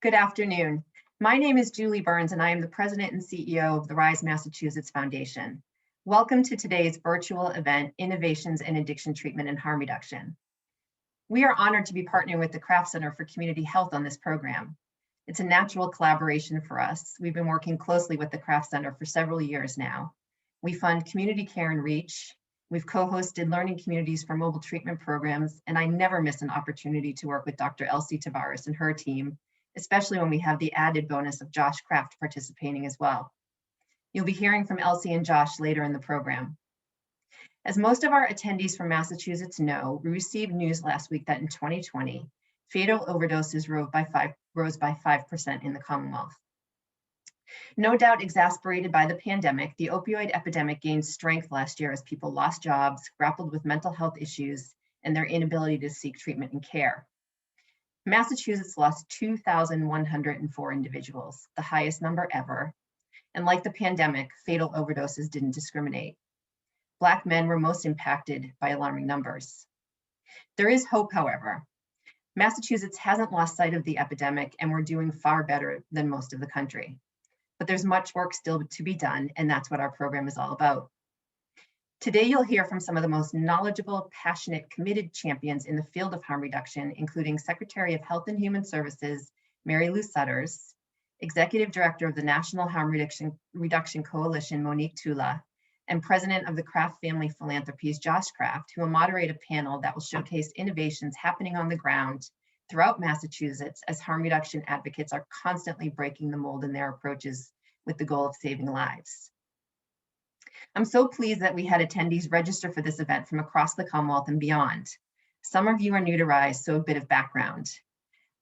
Good afternoon. My name is Julie Burns, and I am the President and CEO of the Rise Massachusetts Foundation. Welcome to today's virtual event, Innovations in Addiction Treatment and Harm Reduction. We are honored to be partnering with the Kraft Center for Community Health on this program. It's a natural collaboration for us. We've been working closely with the Kraft Center for several years now. We fund community care and reach. We've co-hosted learning communities for mobile treatment programs, and I never miss an opportunity to work with Dr. Elsie Tavares and her team, especially when we have the added bonus of Josh Kraft participating as well. You'll be hearing from Elsie and Josh later in the program. As most of our attendees from Massachusetts know, we received news last week that in 2020, fatal overdoses rose by 5% in the Commonwealth. No doubt exacerbated by the pandemic, the opioid epidemic gained strength last year as people lost jobs, grappled with mental health issues, and their inability to seek treatment and care. Massachusetts lost 2,104 individuals, the highest number ever. And like the pandemic, fatal overdoses didn't discriminate. Black men were most impacted by alarming numbers. There is hope, however. Massachusetts hasn't lost sight of the epidemic, and we're doing far better than most of the country. But there's much work still to be done, and that's what our program is all about. Today, you'll hear from some of the most knowledgeable, passionate, committed champions in the field of harm reduction, including Secretary of Health and Human Services, Mary Lou Sutters, Executive Director of the National Harm Reduction Coalition, Monique Tula, and President of the Kraft Family Philanthropies, Josh Kraft, who will moderate a panel that will showcase innovations happening on the ground throughout Massachusetts as harm reduction advocates are constantly breaking the mold in their approaches with the goal of saving lives. I'm so pleased that we had attendees register for this event from across the Commonwealth and beyond. Some of you are new to Rise, so a bit of background.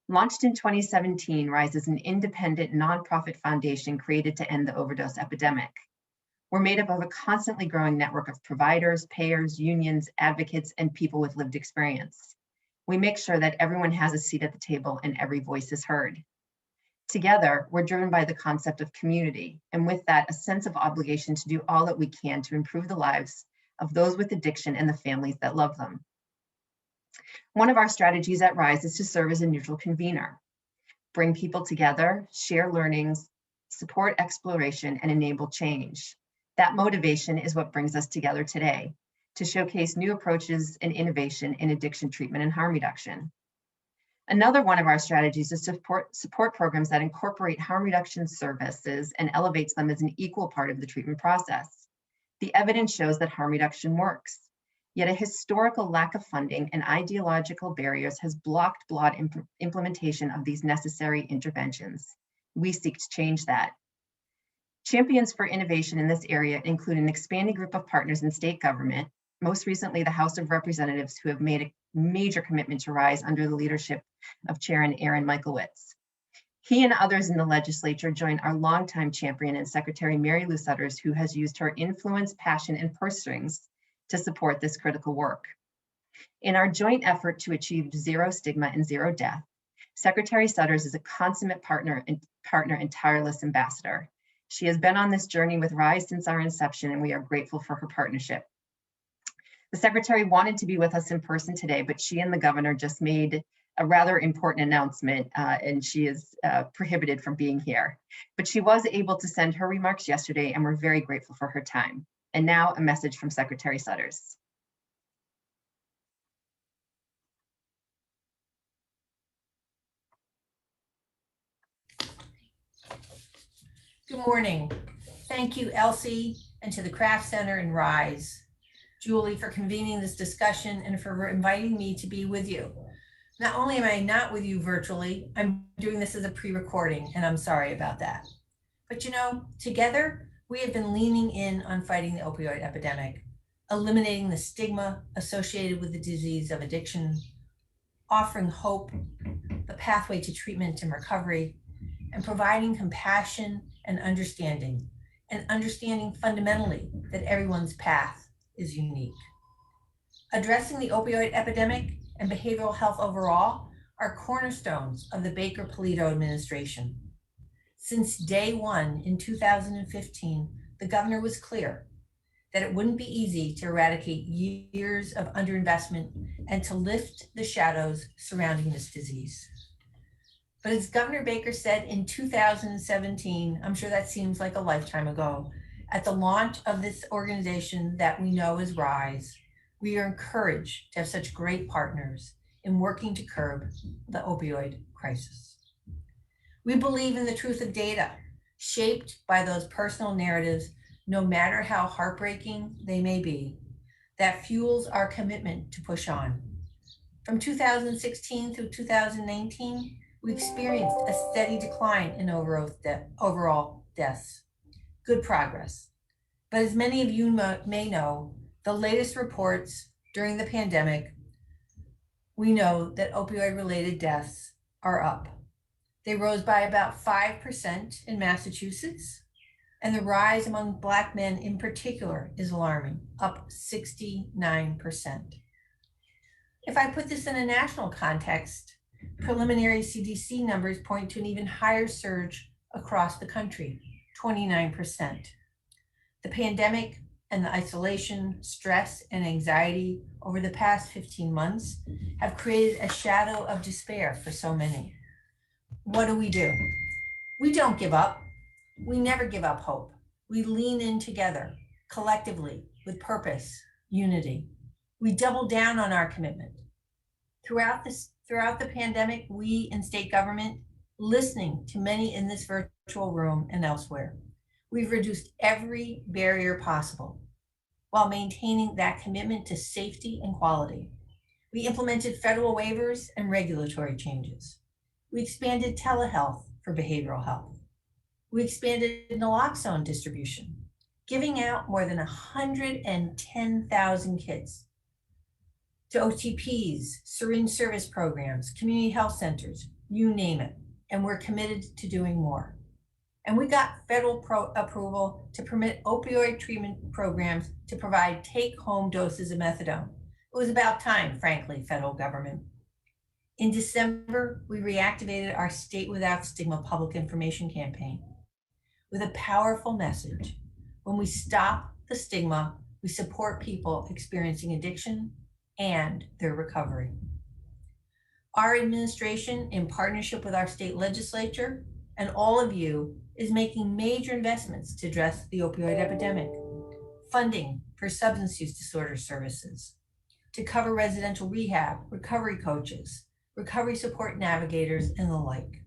Launched in 2017, Rise is an independent nonprofit foundation created to end the overdose epidemic. We're made up of a constantly growing network of providers, payers, unions, advocates, and people with lived experience. We make sure that everyone has a seat at the table and every voice is heard. Together, we're driven by the concept of community, and with that, a sense of obligation to do all that we can to improve the lives of those with addiction and the families that love them. One of our strategies at Rise is to serve as a neutral convener, bring people together, share learnings, support exploration, and enable change. That motivation is what brings us together today, to showcase new approaches and innovation in addiction treatment and harm reduction. Another one of our strategies is to support programs that incorporate harm reduction services and elevates them as an equal part of the treatment process. The evidence shows that harm reduction works, yet a historical lack of funding and ideological barriers has blocked broad implementation of these necessary interventions. We seek to change that. Champions for innovation in this area include an expanding group of partners in state government, most recently the House of Representatives, who have made a major commitment to Rise under the leadership of Chairman Aaron Michaelwitz. He and others in the legislature join our longtime champion and Secretary Mary Lou Sutters, who has used her influence, passion, and purse strings to support this critical work. In our joint effort to achieve zero stigma and zero death, Secretary Sutters is a consummate partner and tireless ambassador. She has been on this journey with Rise since our inception, and we are grateful for her partnership. The Secretary wanted to be with us in person today, but she and the Governor just made a rather important announcement, and she is prohibited from being here. But she was able to send her remarks yesterday, and we're very grateful for her time. And now a message from Secretary Sutters. Good morning. Thank you, Elsie, and to the Kraft Center and Rise. Julie, for convening this discussion and for inviting me to be with you. Not only am I not with you virtually, I'm doing this as a pre-recording, and I'm sorry about that. But you know, together, we have been leaning in on fighting the opioid epidemic, eliminating the stigma associated with the disease of addiction, offering hope, the pathway to treatment and recovery, and providing compassion and understanding fundamentally that everyone's path is unique. Addressing the opioid epidemic and behavioral health overall are cornerstones of the Baker-Polito administration. Since day one in 2015, the governor was clear that it wouldn't be easy to eradicate years of underinvestment and to lift the shadows surrounding this disease. But as Governor Baker said in 2017, I'm sure that seems like a lifetime ago, at the launch of this organization that we know as RISE, we are encouraged to have such great partners in working to curb the opioid crisis. We believe in the truth of data, shaped by those personal narratives, no matter how heartbreaking they may be, that fuels our commitment to push on. From 2016 through 2019, we experienced a steady decline in overall deaths. Good progress. But as many of you may know, the latest reports during the pandemic, we know that opioid-related deaths are up. They rose by about 5% in Massachusetts, and the rise among Black men in particular is alarming, up 69%. If I put this in a national context, preliminary CDC numbers point to an even higher surge across the country, 29%. The pandemic and the isolation, stress, and anxiety over the past 15 months have created a shadow of despair for so many. What do? We don't give up. We never give up hope. We lean in together, collectively, with purpose, unity. We double down on our commitment. Throughout the pandemic, we in state government, listening to many in this virtual room and elsewhere, we've reduced every barrier possible while maintaining that commitment to safety and quality. We implemented federal waivers and regulatory changes. We expanded telehealth for behavioral health. We expanded naloxone distribution, giving out more than 110,000 kits to OTPs, syringe service programs, community health centers, you name it, and we're committed to doing more. And we got federal approval to permit opioid treatment programs to provide take-home doses of methadone. It was about time, frankly, federal government. In December, we reactivated our State Without Stigma public information campaign with a powerful message. When we stop the stigma, we support people experiencing addiction and their recovery. Our administration, in partnership with our state legislature and all of you, is making major investments to address the opioid epidemic, funding for substance use disorder services, to cover residential rehab, recovery coaches, recovery support navigators, and the like.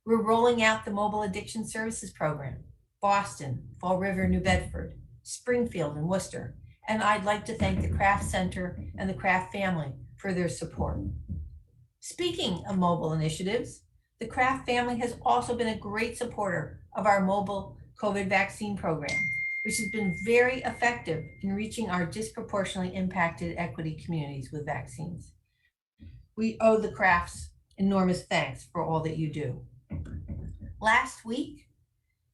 We're rolling out the Mobile Addiction Services Program, Boston, Fall River, New Bedford, Springfield, and Worcester. And I'd like to thank the Craft Center and the Craft family for their support. Speaking of mobile initiatives, the Craft family has also been a great supporter of our mobile COVID vaccine program, which has been very effective in reaching our disproportionately impacted equity communities with vaccines. We owe the Crafts enormous thanks for all that you do. Last week,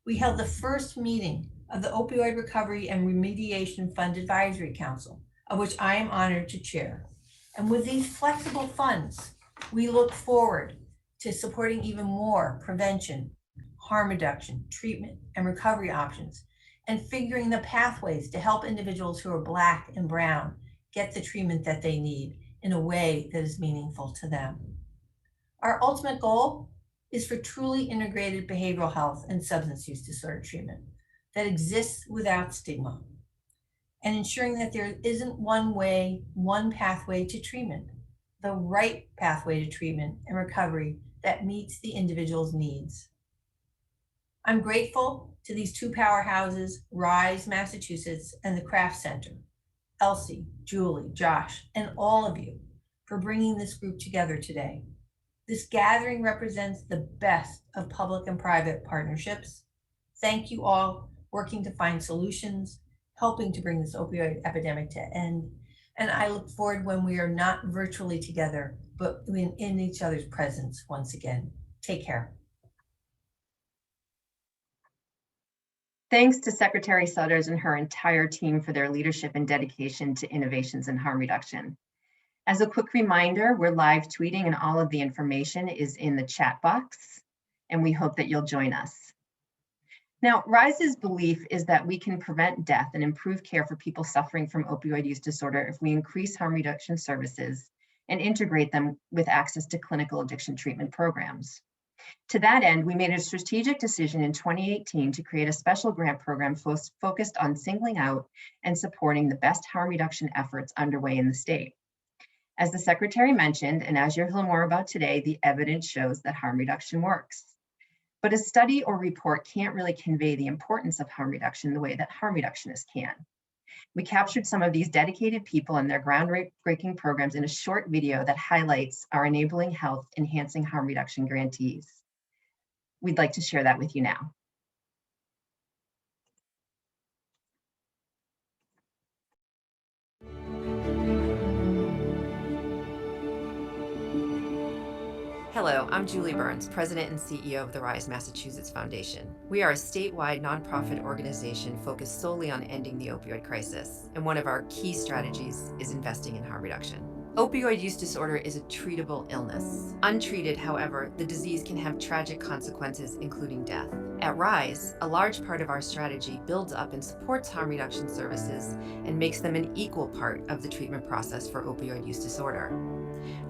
we held the first meeting of the Opioid Recovery and Remediation Fund Advisory Council, of which I am honored to chair. And with these flexible funds, we look forward to supporting even more prevention, harm reduction, treatment, and recovery options, and figuring the pathways to help individuals who are Black and Brown get the treatment that they need in a way that is meaningful to them. Our ultimate goal is for truly integrated behavioral health and substance use disorder treatment that exists without stigma, and ensuring that there isn't one way, one pathway to treatment, the right pathway to treatment and recovery that meets the individual's needs. I'm grateful to these two powerhouses, RISE Massachusetts and the Craft Center, Elsie, Julie, Josh, and all of you for bringing this group together today. This gathering represents the best of public and private partnerships. Thank you all working to find solutions, helping to bring this opioid epidemic to end. And I look forward when we are not virtually together, but in each other's presence once again. Take care. Thanks to Secretary Sutters and her entire team for their leadership and dedication to innovations in harm reduction. As a quick reminder, we're live tweeting and all of the information is in the chat box, and we hope that you'll join us. Now, RISE's belief is that we can prevent death and improve care for people suffering from opioid use disorder if we increase harm reduction services and integrate them with access to clinical addiction treatment programs. To that end, we made a strategic decision in 2018 to create a special grant program focused on singling out and supporting the best harm reduction efforts underway in the state. As the Secretary mentioned, and as you'll hear more about today, the evidence shows that harm reduction works. But a study or report can't really convey the importance of harm reduction the way that harm reductionists can. We captured some of these dedicated people and their groundbreaking programs in a short video that highlights our enabling health, enhancing harm reduction grantees. We'd like to share that with you now. Hello, I'm Julie Burns, President and CEO of the Rise Massachusetts Foundation. We are a statewide nonprofit organization focused solely on ending the opioid crisis, and one of our key strategies is investing in harm reduction. Opioid use disorder is a treatable illness. Untreated, however, the disease can have tragic consequences, including death. At Rise, a large part of our strategy builds up and supports harm reduction services and makes them an equal part of the treatment process for opioid use disorder.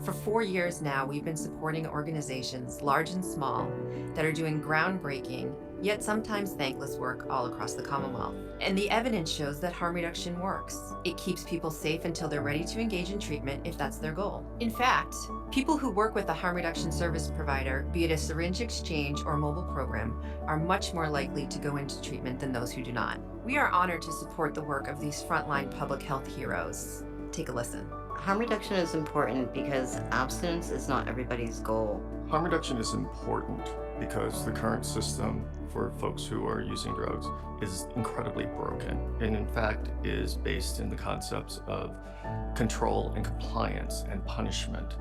For 4 years now, we've been supporting organizations, large and small, that are doing groundbreaking, yet sometimes thankless work all across the Commonwealth. And the evidence shows that harm reduction works. It keeps people safe until they're ready to engage in treatment if that's their goal. In fact, people who work with a harm reduction service provider, be it a syringe exchange or mobile program, are much more likely to go into treatment than those who do not. We are honored to support the work of these frontline public health heroes. Take a listen. Harm reduction is important because abstinence is not everybody's goal. Harm reduction is important because the current system for folks who are using drugs is incredibly broken, and in fact is based in the concepts of control and compliance and punishment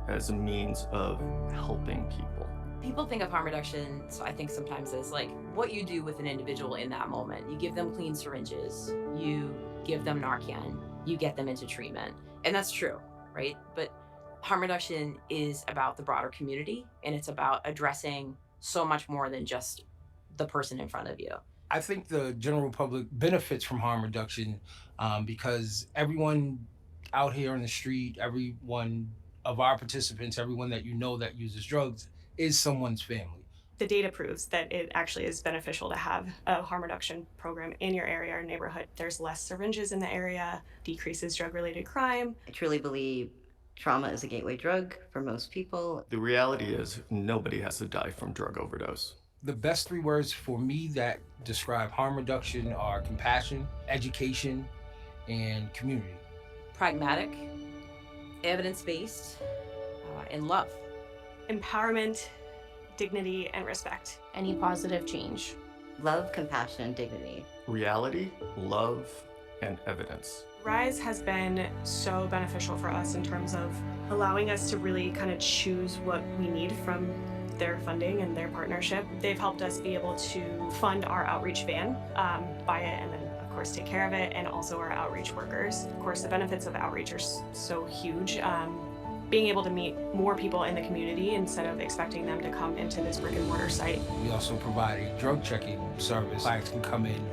as a means of helping people. People think of harm reduction, so I think sometimes as like what you do with an individual in that moment. You give them clean syringes, you give them Narcan, you get them into treatment. And that's true, right? But harm reduction is about the broader community, and it's about addressing so much more than just the person in front of you. I think the general public benefits from harm reduction because everyone out here in the street, every one of our participants, everyone that you know that uses drugs is someone's family. The data proves that it actually is beneficial to have a harm reduction program in your area or neighborhood. There's less syringes in the area, decreases drug-related crime. I truly believe trauma is a gateway drug for most people. The reality is nobody has to die from drug overdose. The best 3 words for me that describe harm reduction are compassion, education, and community. Pragmatic, evidence-based, and love. Empowerment, dignity, and respect. Any positive change. Love, compassion, and dignity. Reality, love, and evidence. Rise has been so beneficial for us in terms of allowing us to really kind of choose what we need from their funding and their partnership. They've helped us be able to fund our outreach van, buy it, and then of course take care of it, and also our outreach workers. Of course, the benefits of outreach are so huge. Being able to meet more people in the community instead of expecting them to come into this brick and mortar site. We also provide a drug checking service. Clients can come in,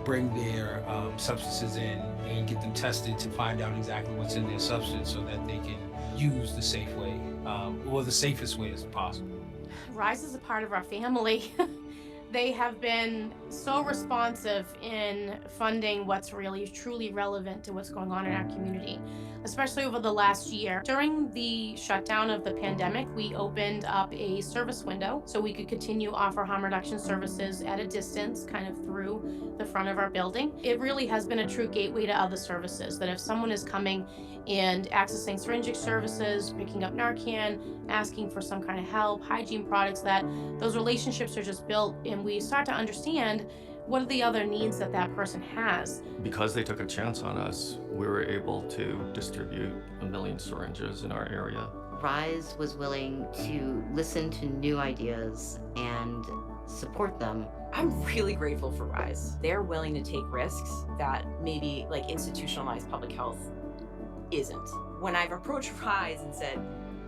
bring their substances in, and get them tested to find out exactly what's in their substance so that they can use the safe way, or the safest way as possible. Rise is a part of our family. They have been so responsive in funding what's really truly relevant to what's going on in our community, especially over the last year. During the shutdown of the pandemic, we opened up a service window so we could continue offer harm reduction services at a distance, kind of through the front of our building. It really has been a true gateway to other services, that if someone is coming and accessing syringe services, picking up Narcan, asking for some kind of help, hygiene products, that those relationships are just built, and we start to understand what are the other needs that that person has. Because they took a chance on us, we were able to distribute 1 million syringes in our area. Rise was willing to listen to new ideas and support them. I'm really grateful for Rise. They're willing to take risks that maybe like institutionalized public health isn't. When I've approached Rise and said,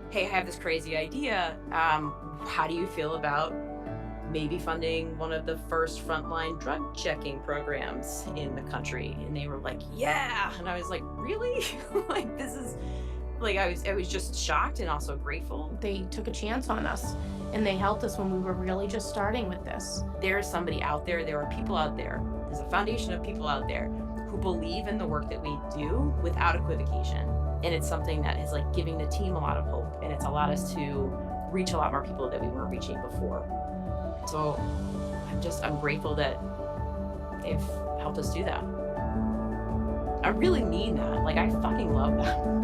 hey, I have this crazy idea, how do you feel about maybe funding one of the first frontline drug checking programs in the country? And they were like, yeah. And I was like, really? Like, this is Like I was just shocked and also grateful. They took a chance on us and they helped us when we were really just starting with this. There's somebody out there, there are people out there, there's a foundation of people out there who believe in the work that we do without equivocation. And it's something that is like giving the team a lot of hope, and it's allowed us to reach a lot more people that we weren't reaching before. So I'm grateful that they've helped us do that. I really mean that. Like, I fucking love that.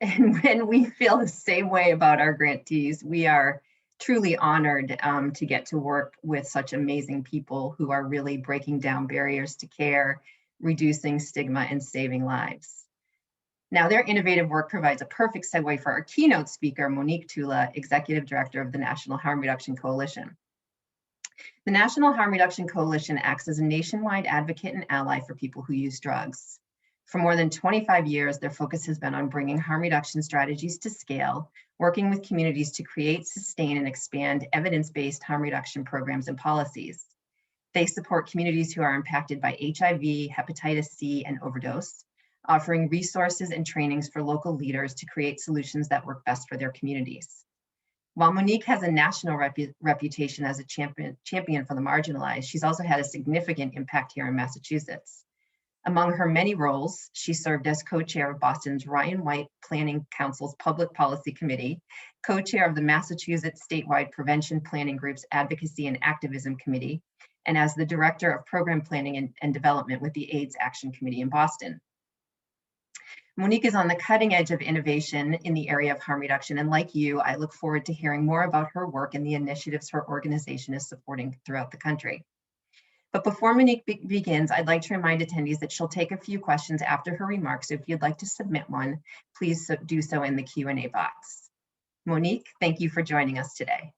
And when we feel the same way about our grantees, we are truly honored to get to work with such amazing people who are really breaking down barriers to care, reducing stigma, and saving lives. Now, their innovative work provides a perfect segue for our keynote speaker, Monique Tula, Executive Director of the National Harm Reduction Coalition. The National Harm Reduction Coalition acts as a nationwide advocate and ally for people who use drugs. For more than 25 years, their focus has been on bringing harm reduction strategies to scale, working with communities to create, sustain, and expand evidence-based harm reduction programs and policies. They support communities who are impacted by HIV, hepatitis C, and overdose, offering resources and trainings for local leaders to create solutions that work best for their communities. While Monique has a national reputation as a champion for the marginalized, she's also had a significant impact here in Massachusetts. Among her many roles, she served as co-chair of Boston's Ryan White Planning Council's Public Policy Committee, co-chair of the Massachusetts Statewide Prevention Planning Group's Advocacy and Activism Committee, and as the Director of Program Planning and Development with the AIDS Action Committee in Boston. Monique is on the cutting edge of innovation in the area of harm reduction, and like you, I look forward to hearing more about her work and the initiatives her organization is supporting throughout the country. But before Monique begins, I'd like to remind attendees that she'll take a few questions after her remarks. If you'd like to submit one, please do so in the Q&A box. Monique, thank you for joining us today.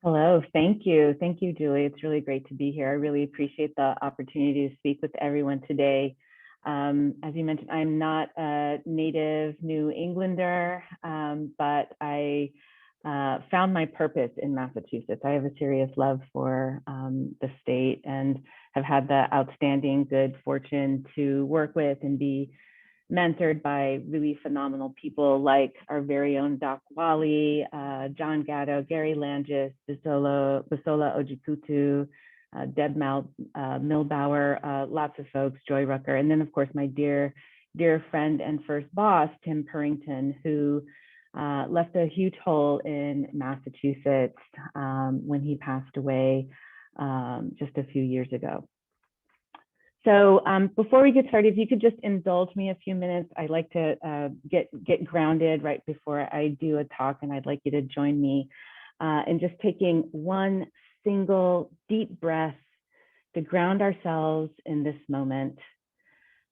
Hello, thank you. Thank you, Julie. It's really great to be here. I really appreciate the opportunity to speak with everyone today. As you mentioned, I'm not a native New Englander, but I found my purpose in Massachusetts. I have a serious love for the state and have had the outstanding good fortune to work with and be mentored by really phenomenal people like our very own Doc Wally, John Gatto, Gary Langis, Bisola Ojikutu, Deb Milbauer, lots of folks, Joy Rucker, and then of course my dear friend and first boss, Tim Purrington, who left a huge hole in Massachusetts when he passed away just a few years ago. So before we get started, if you could just indulge me a few minutes, I'd like to get grounded right before I do a talk, and I'd like you to join me in just taking one single deep breath to ground ourselves in this moment.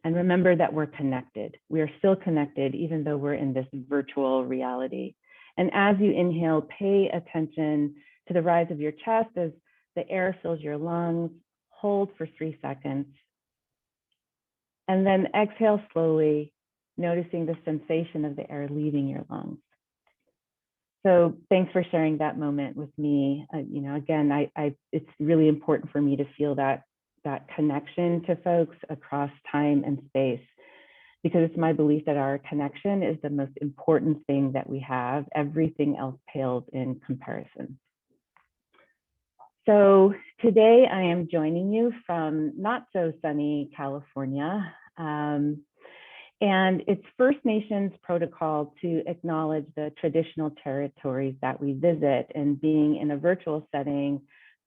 And remember that we're connected. We are still connected, even though we're in this virtual reality. And as you inhale, pay attention to the rise of your chest as the air fills your lungs. Hold for 3 seconds. And then exhale slowly, noticing the sensation of the air leaving your lungs. So thanks for sharing that moment with me. Again, it's really important for me to feel that connection to folks across time and space, because it's my belief that our connection is the most important thing that we have. Everything else pales in comparison. So today I am joining you from not so sunny California, and it's First Nations protocol to acknowledge the traditional territories that we visit, and being in a virtual setting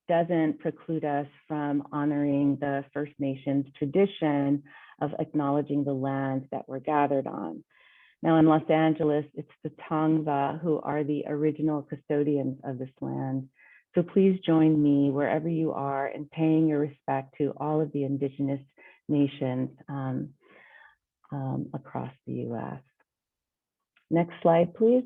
doesn't preclude us from honoring the First Nations tradition of acknowledging the land that we're gathered on. Now in Los Angeles, it's the Tongva who are the original custodians of this land. So please join me wherever you are in paying your respect to all of the Indigenous nations across the US. Next slide, please.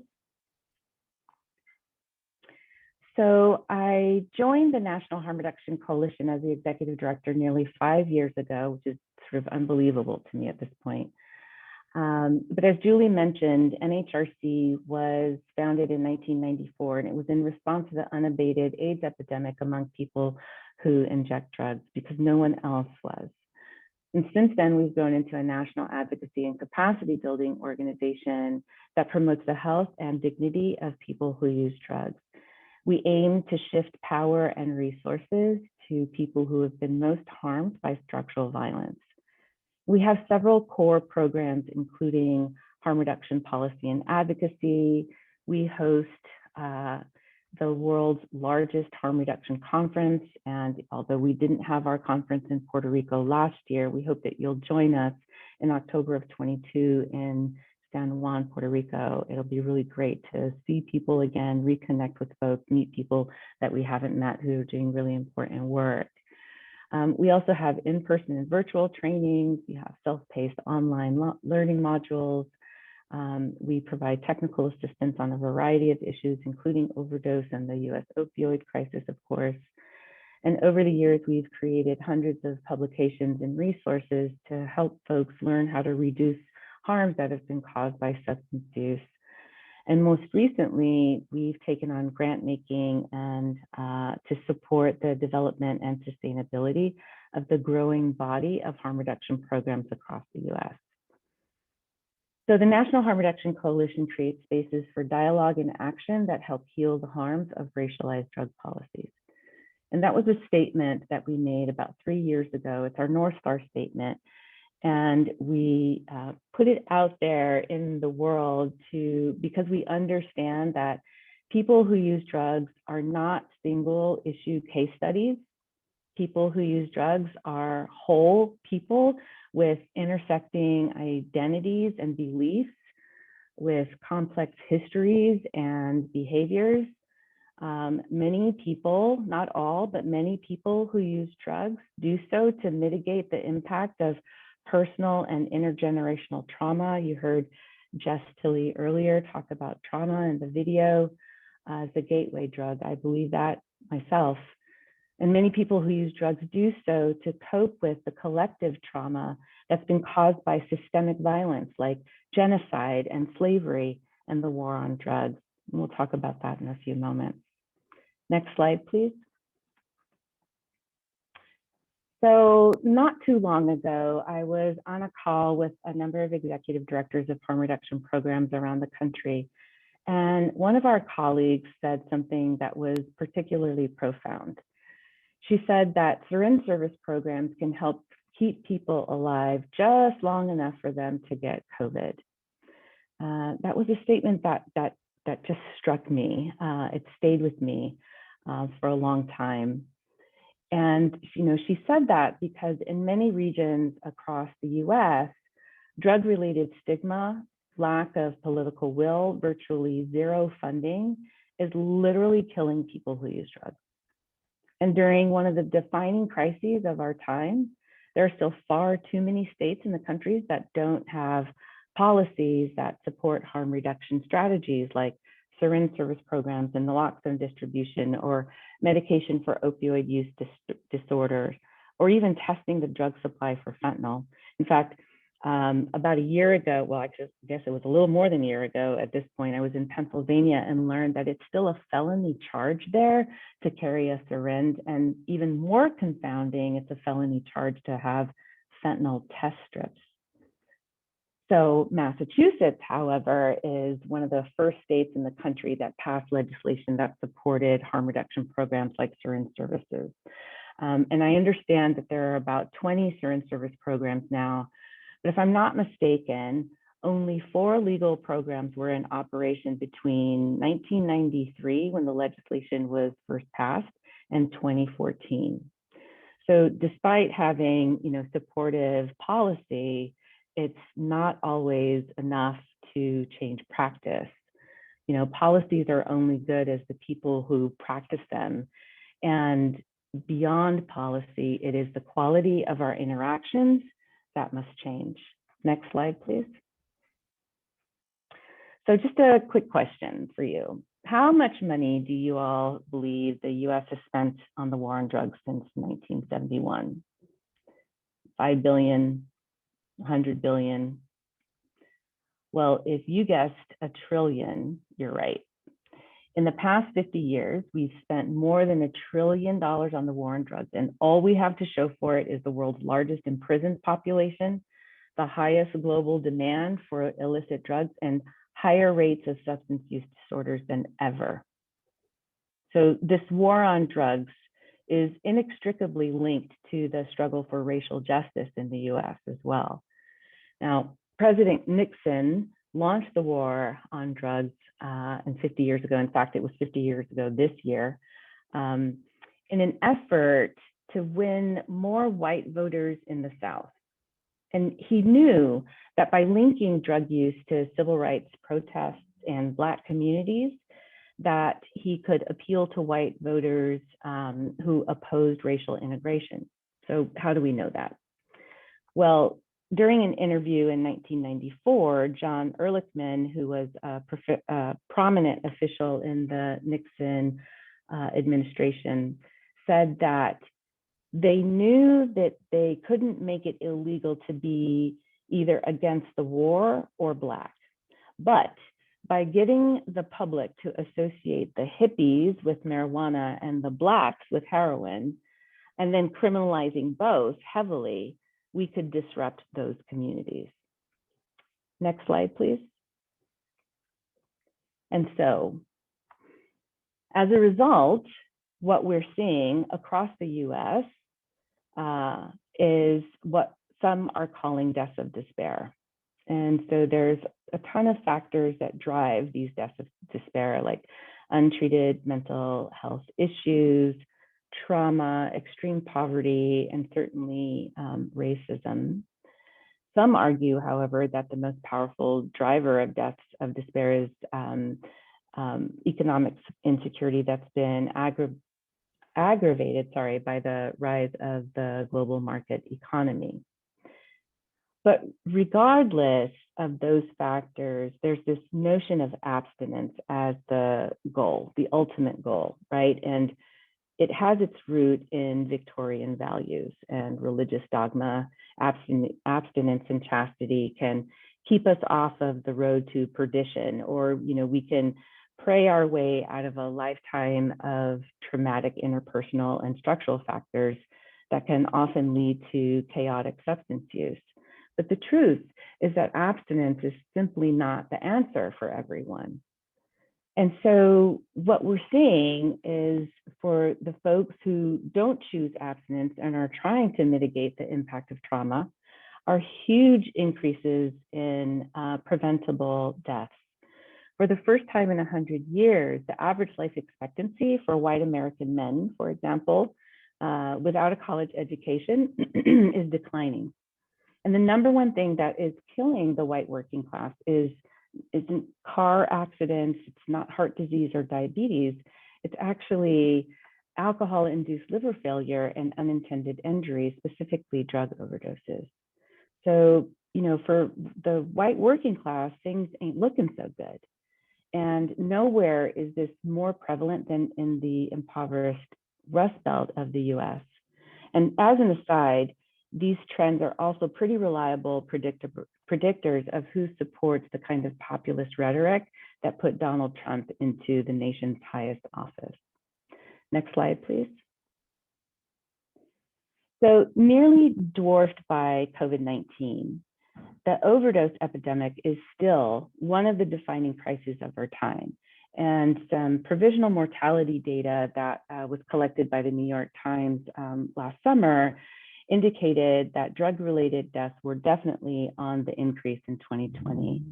So I joined the National Harm Reduction Coalition as the executive director nearly 5 years ago, which is sort of unbelievable to me at this point. But as Julie mentioned, NHRC was founded in 1994, and it was in response to the unabated AIDS epidemic among people who inject drugs because no one else was. And since then, we've grown into a national advocacy and capacity building organization that promotes the health and dignity of people who use drugs. We aim to shift power and resources to people who have been most harmed by structural violence. We have several core programs, including harm reduction policy and advocacy. We host the world's largest harm reduction conference. And although we didn't have our conference in Puerto Rico last year, we hope that you'll join us in October of 22 in San Juan, Puerto Rico. It'll be really great to see people again, reconnect with folks, meet people that we haven't met who are doing really important work. We also have in-person and virtual trainings. We have self-paced online learning modules. We provide technical assistance on a variety of issues, including overdose and the US opioid crisis, of course. And over the years, we've created hundreds of publications and resources to help folks learn how to reduce harms that have been caused by substance use. And most recently, we've taken on grant making and to support the development and sustainability of the growing body of harm reduction programs across the US. So the National Harm Reduction Coalition creates spaces for dialogue and action that help heal the harms of racialized drug policies. And that was a statement that we made about 3 years ago. It's our North Star statement. And we put it out there in the world because we understand that people who use drugs are not single issue case studies. People who use drugs are whole people with intersecting identities and beliefs, with complex histories and behaviors. Many people, not all, but many people who use drugs do so to mitigate the impact of personal and intergenerational trauma. You heard Jess Tilley earlier talk about trauma in the video as a gateway drug. I believe that myself. And many people who use drugs do so to cope with the collective trauma that's been caused by systemic violence like genocide and slavery and the war on drugs. And we'll talk about that in a few moments. Next slide, please. So not too long ago, I was on a call with a number of executive directors of harm reduction programs around the country. And one of our colleagues said something that was particularly profound. She said that syringe service programs can help keep people alive just long enough for them to get COVID. That was a statement that just struck me. It stayed with me for a long time. And she said that because in many regions across the US, drug-related stigma, lack of political will, virtually zero funding is literally killing people who use drugs. And during one of the defining crises of our time, there are still far too many states in the countries that don't have policies that support harm reduction strategies like syringe service programs and naloxone distribution or medication for opioid use disorders, or even testing the drug supply for fentanyl. In fact, about a year ago, well, I guess it was a little more than a year ago at this point, I was in Pennsylvania and learned that it's still a felony charge there to carry a syringe, and even more confounding, it's a felony charge to have fentanyl test strips. So Massachusetts, however, is one of the first states in the country that passed legislation that supported harm reduction programs like syringe services. And I understand that there are about 20 syringe service programs now, but if I'm not mistaken, only 4 legal programs were in operation between 1993, when the legislation was first passed, and 2014. So despite having, supportive policy, it's not always enough to change practice. Policies are only good as the people who practice them. And beyond policy, it is the quality of our interactions that must change. Next slide, please. So just a quick question for you. How much money do you all believe the US has spent on the war on drugs since 1971? 5 billion, 100 billion? Well, if you guessed $1 trillion, you're right. In the past 50 years, we've spent more than $1 trillion on the war on drugs, and all we have to show for it is the world's largest imprisoned population, the highest global demand for illicit drugs, and higher rates of substance use disorders than ever. So this war on drugs is inextricably linked to the struggle for racial justice in the US as well. Now, President Nixon launched the war on drugs 50 years ago. In fact, it was 50 years ago this year, in an effort to win more white voters in the South. And he knew that by linking drug use to civil rights protests and Black communities, that he could appeal to white voters who opposed racial integration. So how do we know that? Well, during an interview in 1994, John Ehrlichman, who was a prominent official in the Nixon administration, said that they knew that they couldn't make it illegal to be either against the war or Black. But by getting the public to associate the hippies with marijuana and the Blacks with heroin, and then criminalizing both heavily, we could disrupt those communities. Next slide, please. And so, as a result, what we're seeing across the US is what some are calling deaths of despair. And so there's a ton of factors that drive these deaths of despair, like untreated mental health issues, trauma, extreme poverty, and certainly racism. Some argue, however, that the most powerful driver of deaths of despair is economic insecurity that's been aggravated by the rise of the global market economy. But regardless of those factors, there's this notion of abstinence as the goal, the ultimate goal, right? And it has its root in Victorian values and religious dogma. Abstinence and chastity can keep us off of the road to perdition, or we can pray our way out of a lifetime of traumatic interpersonal and structural factors that can often lead to chaotic substance use. But the truth is that abstinence is simply not the answer for everyone. And so what we're seeing is, for the folks who don't choose abstinence and are trying to mitigate the impact of trauma, are huge increases in preventable deaths. For the first time in 100 years, the average life expectancy for white American men, for example, without a college education is declining. And the number one thing that is killing the white working class isn't car accidents, it's not heart disease or diabetes, it's actually alcohol-induced liver failure and unintended injuries, specifically drug overdoses. So, for the white working class, things ain't looking so good. And nowhere is this more prevalent than in the impoverished Rust Belt of the US. And as an aside, these trends are also pretty reliable predictors of who supports the kind of populist rhetoric that put Donald Trump into the nation's highest office. Next slide, please. So, nearly dwarfed by COVID-19, the overdose epidemic is still one of the defining crises of our time. And some provisional mortality data that was collected by the New York Times last summer indicated that drug-related deaths were definitely on the increase in 2020.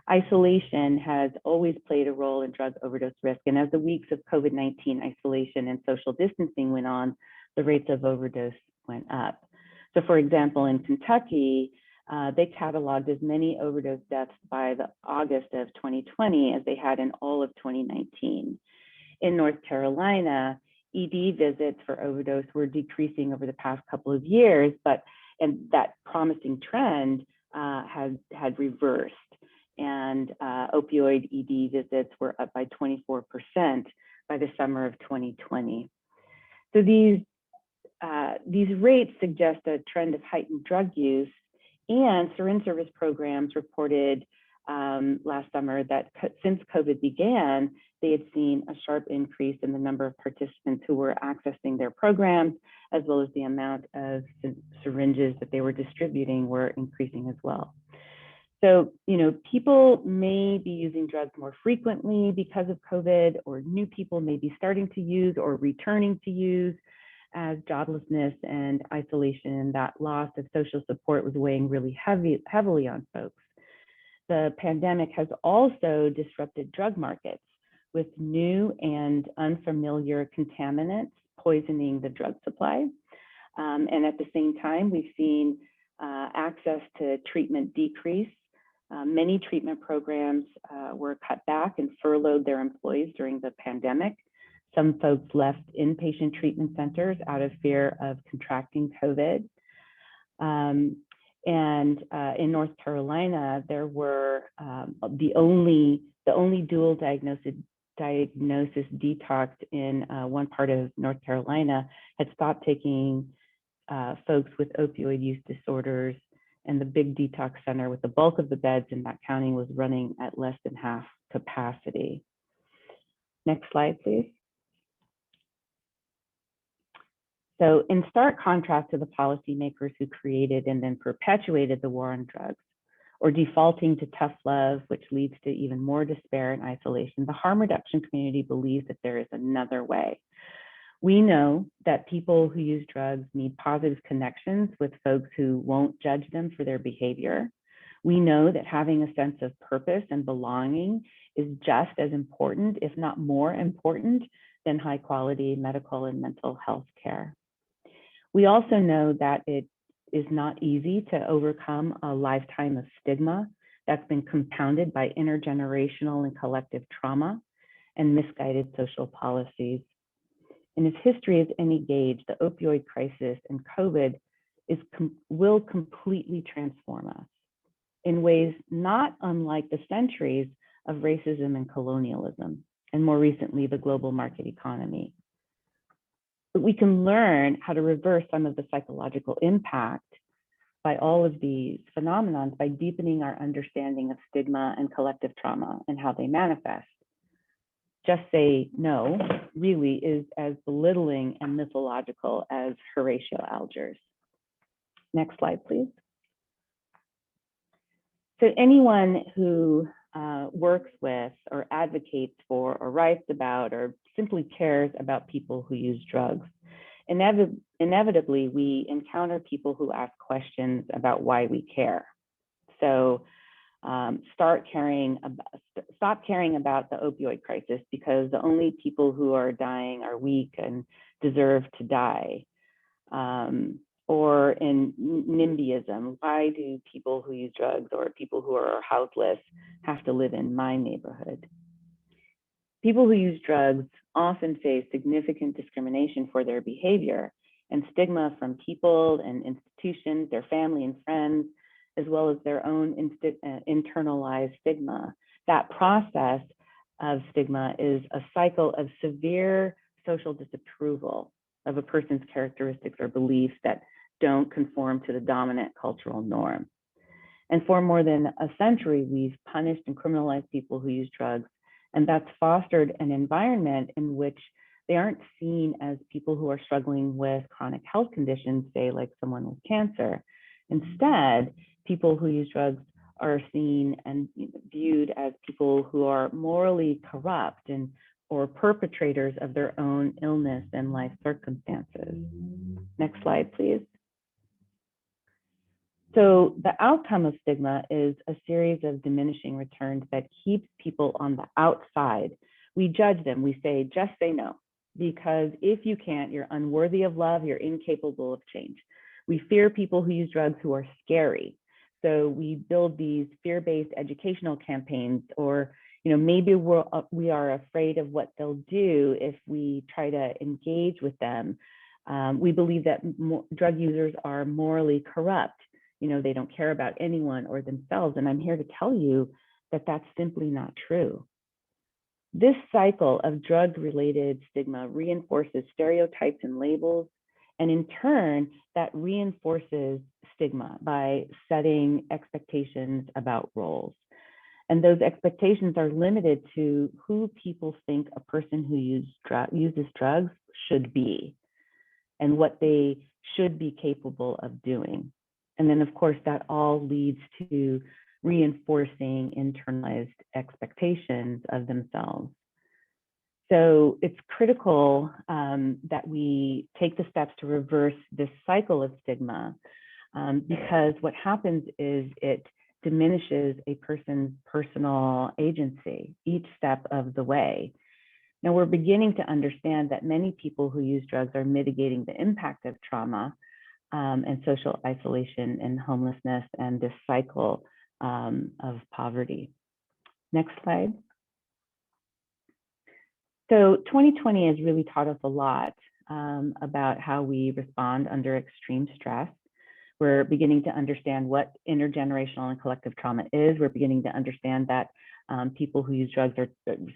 Isolation has always played a role in drug overdose risk, and as the weeks of COVID-19 isolation and social distancing went on, the rates of overdose went up. So for example, in Kentucky, they cataloged as many overdose deaths by the August of 2020 as they had in all of 2019. In North Carolina, ED visits for overdose were decreasing over the past couple of years, and that promising trend had reversed. And opioid ED visits were up by 24% by the summer of 2020. So these rates suggest a trend of heightened drug use, and syringe service programs reported last summer that since COVID began, they had seen a sharp increase in the number of participants who were accessing their programs, as well as the amount of syringes that they were distributing were increasing as well. So, people may be using drugs more frequently because of COVID, or new people may be starting to use or returning to use as joblessness and isolation, that loss of social support was weighing really heavily on folks. The pandemic has also disrupted drug markets with new and unfamiliar contaminants poisoning the drug supply. And at the same time, we've seen access to treatment decrease. Many treatment programs were cut back and furloughed their employees during the pandemic. Some folks left inpatient treatment centers out of fear of contracting COVID. And in North Carolina, there were the only dual diagnosis detox in one part of North Carolina had stopped taking folks with opioid use disorders, and the big detox center with the bulk of the beds in that county was running at less than half capacity. Next slide, please. So in stark contrast to the policymakers who created and then perpetuated the war on drugs, or defaulting to tough love, which leads to even more despair and isolation, the harm reduction community believes that there is another way. We know that people who use drugs need positive connections with folks who won't judge them for their behavior. We know that having a sense of purpose and belonging is just as important, if not more important, than high quality medical and mental health care. We also know that it is not easy to overcome a lifetime of stigma that's been compounded by intergenerational and collective trauma and misguided social policies. And if history is any gauge, the opioid crisis and COVID will completely transform us in ways not unlike the centuries of racism and colonialism, and more recently, the global market economy. But we can learn how to reverse some of the psychological impact by all of these phenomena by deepening our understanding of stigma and collective trauma and how they manifest. Just say no really is as belittling and mythological as Horatio Alger's. Next slide, please. So anyone who works with or advocates for or writes about or simply cares about people who use drugs, inevitably we encounter people who ask questions about why we care. So stop caring about the opioid crisis because the only people who are dying are weak and deserve to die. Or in NIMBYism, why do people who use drugs or people who are houseless have to live in my neighborhood? People who use drugs often face significant discrimination for their behavior and stigma from people and institutions, their family and friends, as well as their own internalized stigma. That process of stigma is a cycle of severe social disapproval of a person's characteristics or beliefs that don't conform to the dominant cultural norm. And for more than a century, we've punished and criminalized people who use drugs, and that's fostered an environment in which they aren't seen as people who are struggling with chronic health conditions, say like someone with cancer. Instead, people who use drugs are seen and viewed as people who are morally corrupt and or perpetrators of their own illness and life circumstances. Next slide, please. So the outcome of stigma is a series of diminishing returns that keeps people on the outside. We judge them, we say, just say no, because if you can't, you're unworthy of love, you're incapable of change. We fear people who use drugs who are scary. So we build these fear-based educational campaigns, or maybe we are afraid of what they'll do if we try to engage with them. We believe that drug users are morally corrupt. They don't care about anyone or themselves. And I'm here to tell you that that's simply not true. This cycle of drug-related stigma reinforces stereotypes and labels, and in turn, that reinforces stigma by setting expectations about roles. And those expectations are limited to who people think a person who uses drugs should be and what they should be capable of doing. And then, of course, that all leads to reinforcing internalized expectations of themselves. So it's critical that we take the steps to reverse this cycle of stigma, because what happens is it diminishes a person's personal agency each step of the way. Now, we're beginning to understand that many people who use drugs are mitigating the impact of trauma and social isolation and homelessness and this cycle of poverty. Next slide. So 2020 has really taught us a lot about how we respond under extreme stress. We're beginning to understand what intergenerational and collective trauma is. We're beginning to understand that people who use drugs are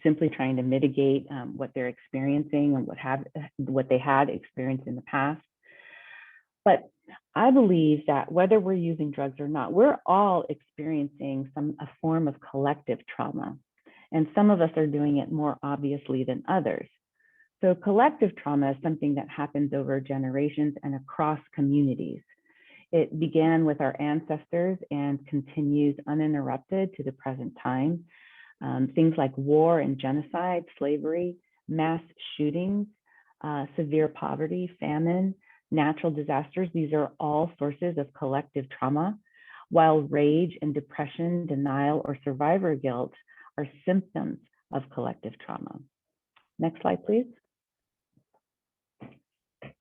simply trying to mitigate what they're experiencing and what they had experienced in the past. But I believe that whether we're using drugs or not, we're all experiencing a form of collective trauma. And some of us are doing it more obviously than others. So collective trauma is something that happens over generations and across communities. It began with our ancestors and continues uninterrupted to the present time. Things like war and genocide, slavery, mass shootings, severe poverty, famine, natural disasters, these are all sources of collective trauma, while rage and depression, denial, or survivor guilt are symptoms of collective trauma. Next slide, please.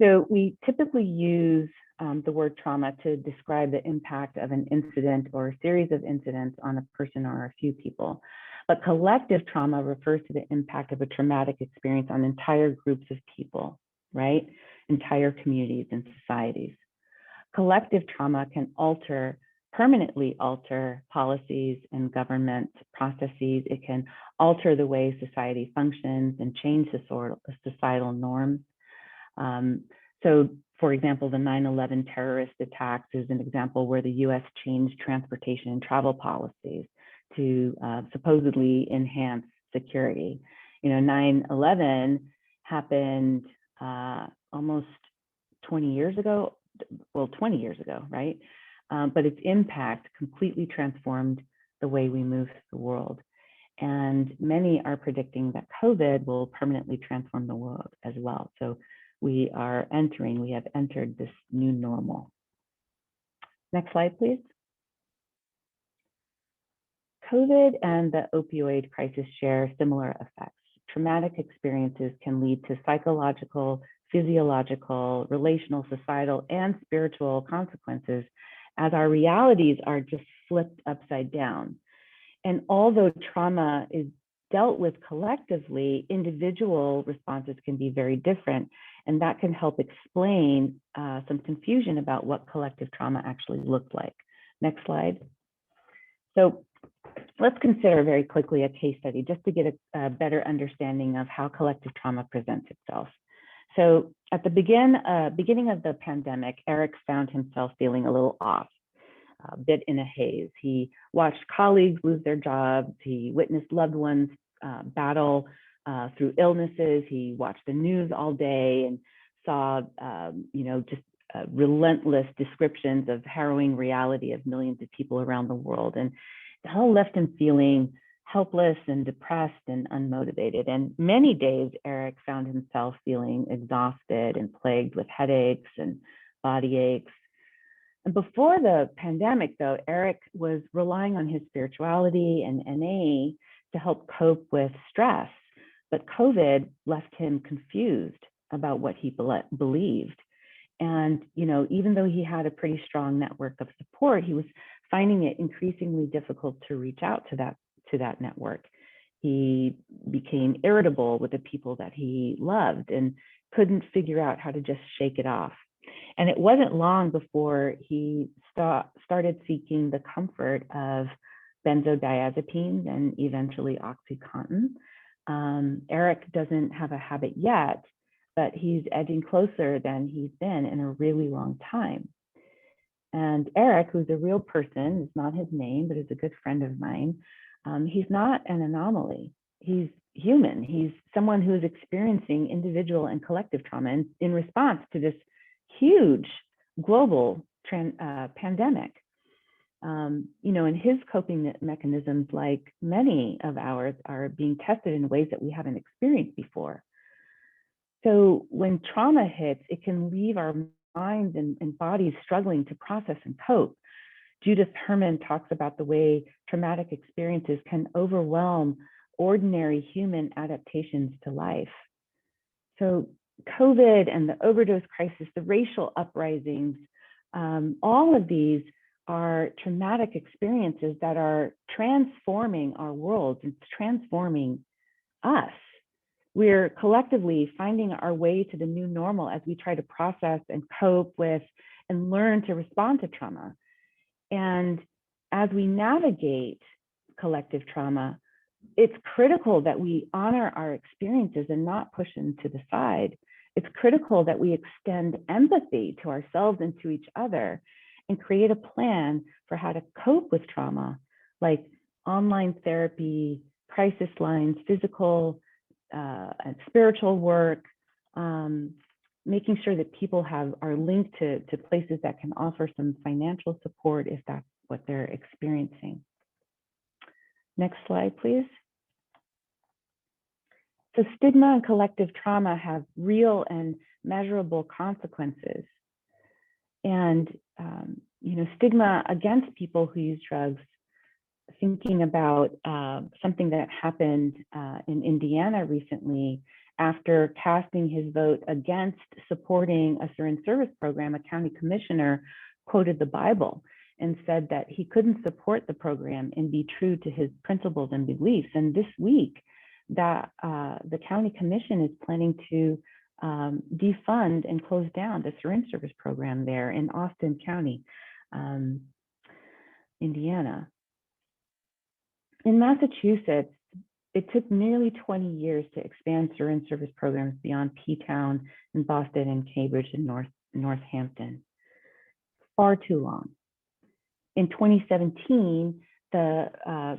So we typically use the word trauma to describe the impact of an incident or a series of incidents on a person or a few people. But collective trauma refers to the impact of a traumatic experience on entire groups of people, right? Entire communities and societies. Collective trauma can permanently alter policies and government processes. It can alter the way society functions and change societal norms. So, for example, the 9/11 terrorist attacks is an example where the US changed transportation and travel policies to supposedly enhance security. 9/11 happened almost 20 years ago, well, 20 years ago, right? But its impact completely transformed the way we move through the world. And many are predicting that COVID will permanently transform the world as well. So we have entered this new normal. Next slide, please. COVID and the opioid crisis share similar effects. Traumatic experiences can lead to psychological, physiological, relational, societal, and spiritual consequences as our realities are just flipped upside down. And although trauma is dealt with collectively, individual responses can be very different. And that can help explain some confusion about what collective trauma actually looked like. Next slide. So let's consider very quickly a case study just to get a better understanding of how collective trauma presents itself. So at the beginning of the pandemic, Eric found himself feeling a little off, a bit in a haze. He watched colleagues lose their jobs. He witnessed loved ones battle through illnesses. He watched the news all day and saw, just relentless descriptions of harrowing reality of millions of people around the world. And it all left him feeling helpless and depressed and unmotivated. And many days, Eric found himself feeling exhausted and plagued with headaches and body aches. And before the pandemic, though, Eric was relying on his spirituality and NA to help cope with stress. But COVID left him confused about what he believed. And, even though he had a pretty strong network of support, he was finding it increasingly difficult to reach out to that network. He became irritable with the people that he loved and couldn't figure out how to just shake it off. And it wasn't long before he started seeking the comfort of benzodiazepines and eventually OxyContin. Eric doesn't have a habit yet, but he's edging closer than he's been in a really long time. And Eric, who's a real person, is not his name, but is a good friend of mine, He's not an anomaly. He's human. He's someone who is experiencing individual and collective trauma in response to this huge global pandemic. And his coping mechanisms, like many of ours, are being tested in ways that we haven't experienced before. So when trauma hits, it can leave our minds and bodies struggling to process and cope. Judith Herman talks about the way traumatic experiences can overwhelm ordinary human adaptations to life. So COVID and the overdose crisis, the racial uprisings, all of these are traumatic experiences that are transforming our worlds. It's transforming us. We're collectively finding our way to the new normal as we try to process and cope with and learn to respond to trauma. And as we navigate collective trauma, it's critical that we honor our experiences and not push them to the side. It's critical that we extend empathy to ourselves and to each other and create a plan for how to cope with trauma, like online therapy, crisis lines, physical and spiritual work, making sure that people are linked to places that can offer some financial support if that's what they're experiencing. Next slide, please. So stigma and collective trauma have real and measurable consequences. And, stigma against people who use drugs, thinking about something that happened in Indiana recently. After casting his vote against supporting a syringe service program, a county commissioner quoted the Bible and said that he couldn't support the program and be true to his principles and beliefs. And this week, that the county commission is planning to defund and close down the syringe service program there in Austin County, Indiana. In Massachusetts, it took nearly 20 years to expand syringe service programs beyond P-Town in Boston and Cambridge and Northampton. Far too long. In 2017, there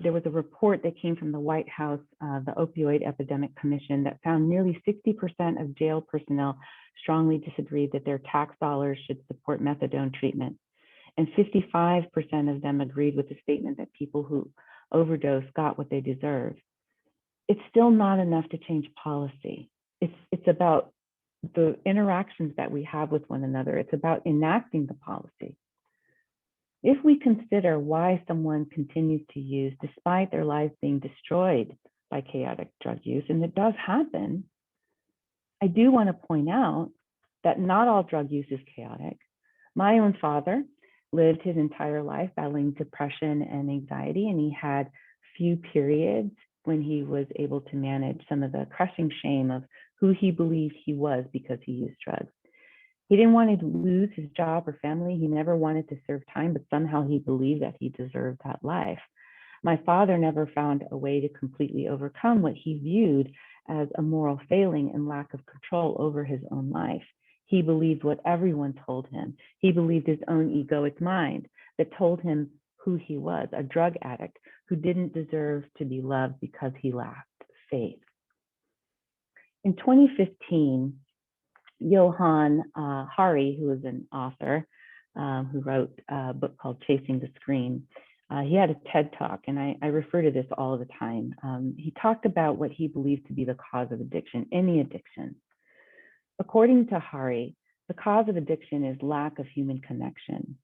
was a report that came from the White House, the Opioid Epidemic Commission, that found nearly 60% of jail personnel strongly disagreed that their tax dollars should support methadone treatment. And 55% of them agreed with the statement that people who overdose got what they deserve. It's still not enough to change policy. It's about the interactions that we have with one another. It's about enacting the policy. If we consider why someone continues to use despite their lives being destroyed by chaotic drug use, and it does happen, I do want to point out that not all drug use is chaotic. My own father lived his entire life battling depression and anxiety, and he had few periods when he was able to manage some of the crushing shame of who he believed he was because he used drugs. He didn't want to lose his job or family. He never wanted to serve time, but somehow he believed that he deserved that life. My father never found a way to completely overcome what he viewed as a moral failing and lack of control over his own life. He believed what everyone told him. He believed his own egoic mind that told him who he was, a drug addict who didn't deserve to be loved because he lacked faith. In 2015, Johann Hari, who is an author who wrote a book called Chasing the Scream, he had a TED Talk, and I refer to this all the time. He talked about what he believed to be the cause of addiction, any addiction. According to Hari, the cause of addiction is lack of human connection.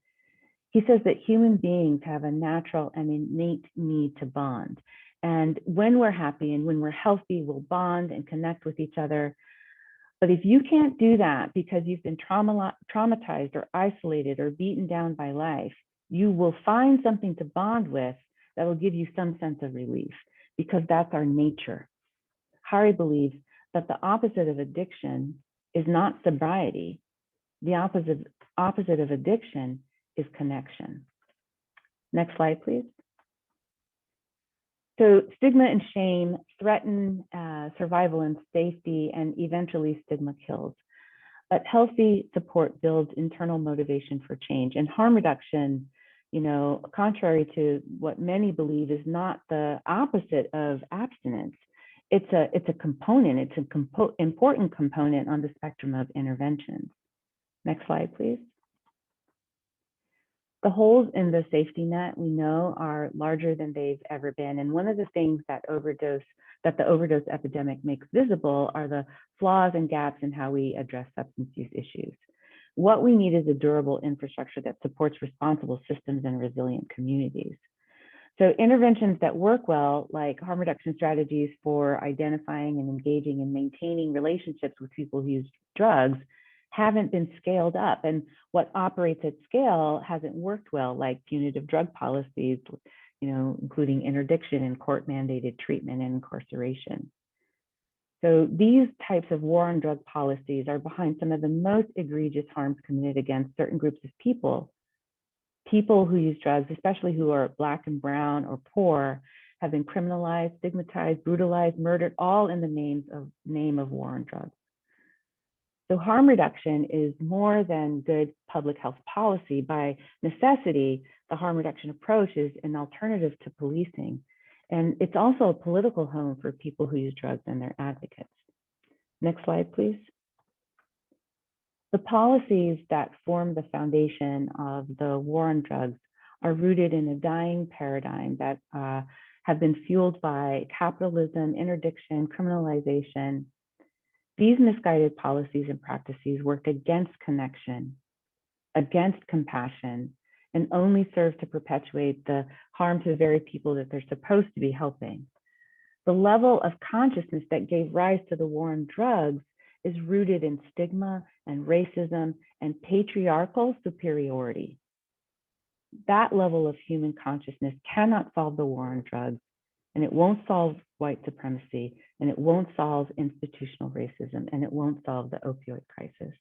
He says that human beings have a natural and innate need to bond. And when we're happy and when we're healthy, we'll bond and connect with each other. But if you can't do that because you've been traumatized or isolated or beaten down by life, you will find something to bond with that will give you some sense of relief, because that's our nature. Hari believes that the opposite of addiction is not sobriety. The opposite of addiction is connection. Next slide, please. So stigma and shame threaten survival and safety, and eventually stigma kills. But healthy support builds internal motivation for change, and harm reduction contrary to what many believe, is not the opposite of abstinence. It's a component, it's an important component on the spectrum of interventions. Next slide, please. The holes in the safety net, we know, are larger than they've ever been. And one of the things that the overdose epidemic makes visible are the flaws and gaps in how we address substance use issues. What we need is a durable infrastructure that supports responsible systems and resilient communities. So interventions that work well, like harm reduction strategies for identifying and engaging and maintaining relationships with people who use drugs, haven't been scaled up. And what operates at scale hasn't worked well, like punitive drug policies, including interdiction and court-mandated treatment and incarceration. So these types of war on drug policies are behind some of the most egregious harms committed against certain groups of people. People who use drugs, especially who are Black and brown or poor, have been criminalized, stigmatized, brutalized, murdered, all in the name of war on drugs. So harm reduction is more than good public health policy. By necessity, the harm reduction approach is an alternative to policing. And it's also a political home for people who use drugs and their advocates. Next slide, please. The policies that form the foundation of the war on drugs are rooted in a dying paradigm that have been fueled by capitalism, interdiction, criminalization. These misguided policies and practices work against connection, against compassion, and only serve to perpetuate the harm to the very people that they're supposed to be helping. The level of consciousness that gave rise to the war on drugs is rooted in stigma and racism and patriarchal superiority. That level of human consciousness cannot solve the war on drugs, and it won't solve white supremacy, and it won't solve institutional racism, and it won't solve the opioid crisis.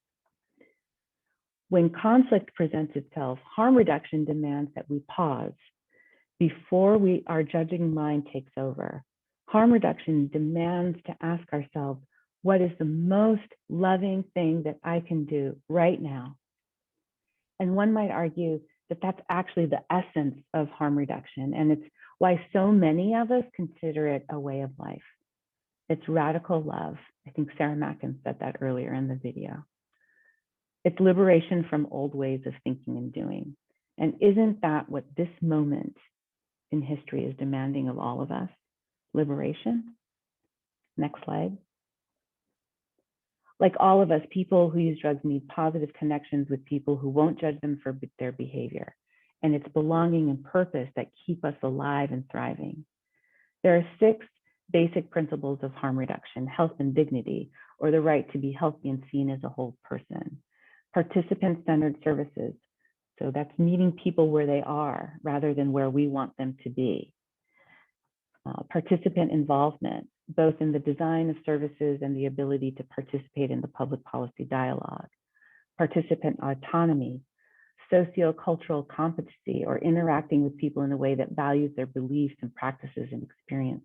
When conflict presents itself, harm reduction demands that we pause before our judging mind takes over. Harm reduction demands to ask ourselves, what is the most loving thing that I can do right now? And one might argue that that's actually the essence of harm reduction, and it's why so many of us consider it a way of life. It's radical love. I think Sarah Mackin said that earlier in the video. It's liberation from old ways of thinking and doing. And isn't that what this moment in history is demanding of all of us? Liberation. Next slide. Like all of us, people who use drugs need positive connections with people who won't judge them for their behavior. And it's belonging and purpose that keep us alive and thriving. There are 6 basic principles of harm reduction: health and dignity, or the right to be healthy and seen as a whole person. Participant-centered services. So that's meeting people where they are rather than where we want them to be. Participant involvement, both in the design of services and the ability to participate in the public policy dialogue. Participant autonomy, sociocultural competency, or interacting with people in a way that values their beliefs and practices and experience.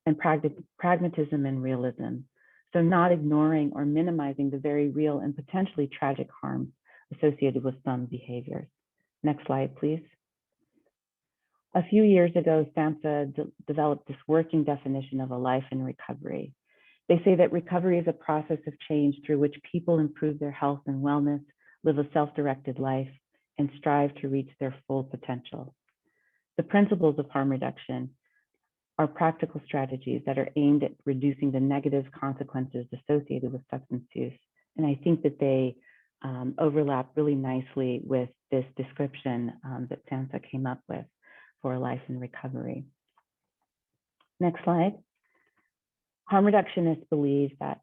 And pragmatism and realism. So not ignoring or minimizing the very real and potentially tragic harms associated with some behaviors. Next slide, please. A few years ago, SAMHSA developed this working definition of a life in recovery. They say that recovery is a process of change through which people improve their health and wellness, live a self-directed life, and strive to reach their full potential. The principles of harm reduction are practical strategies that are aimed at reducing the negative consequences associated with substance use. And I think that they overlap really nicely with this description that SAMHSA came up with for a life in recovery. Next slide. Harm reductionists believe that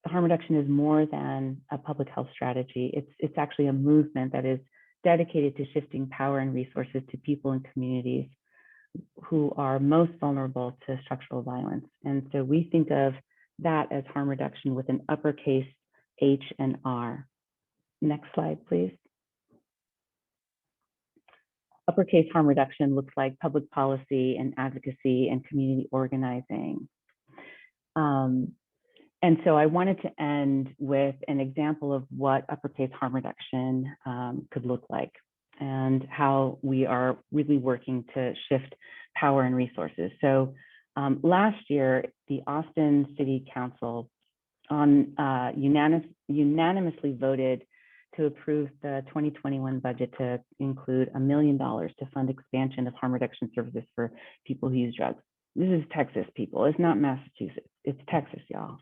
harm reduction is more than a public health strategy. It's actually a movement that is dedicated to shifting power and resources to people and communities who are most vulnerable to structural violence. And so we think of that as harm reduction with an uppercase H and R. Next slide, please. Uppercase harm reduction looks like public policy and advocacy and community organizing. And so I wanted to end with an example of what uppercase harm reduction could look like and how we are really working to shift power and resources. So last year, the Austin City Council unanimously voted to approve the 2021 budget to include $1 million to fund expansion of harm reduction services for people who use drugs. This is Texas, people. It's not Massachusetts. It's Texas, y'all.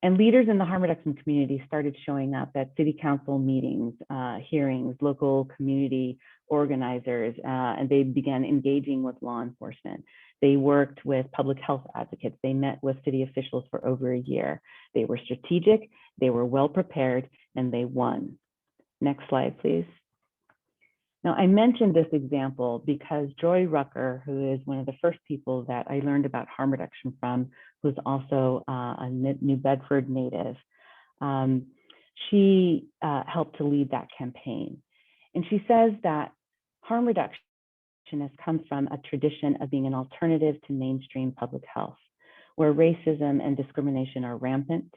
And leaders in the harm reduction community started showing up at city council meetings, hearings, local community organizers, and they began engaging with law enforcement. They worked with public health advocates. They met with city officials for over a year. They were strategic, they were well prepared, and they won. Next slide, please. Now, I mentioned this example because Joy Rucker, who is one of the first people that I learned about harm reduction from, who's also a New Bedford native, she helped to lead that campaign. And she says that harm reduction has come from a tradition of being an alternative to mainstream public health, where racism and discrimination are rampant.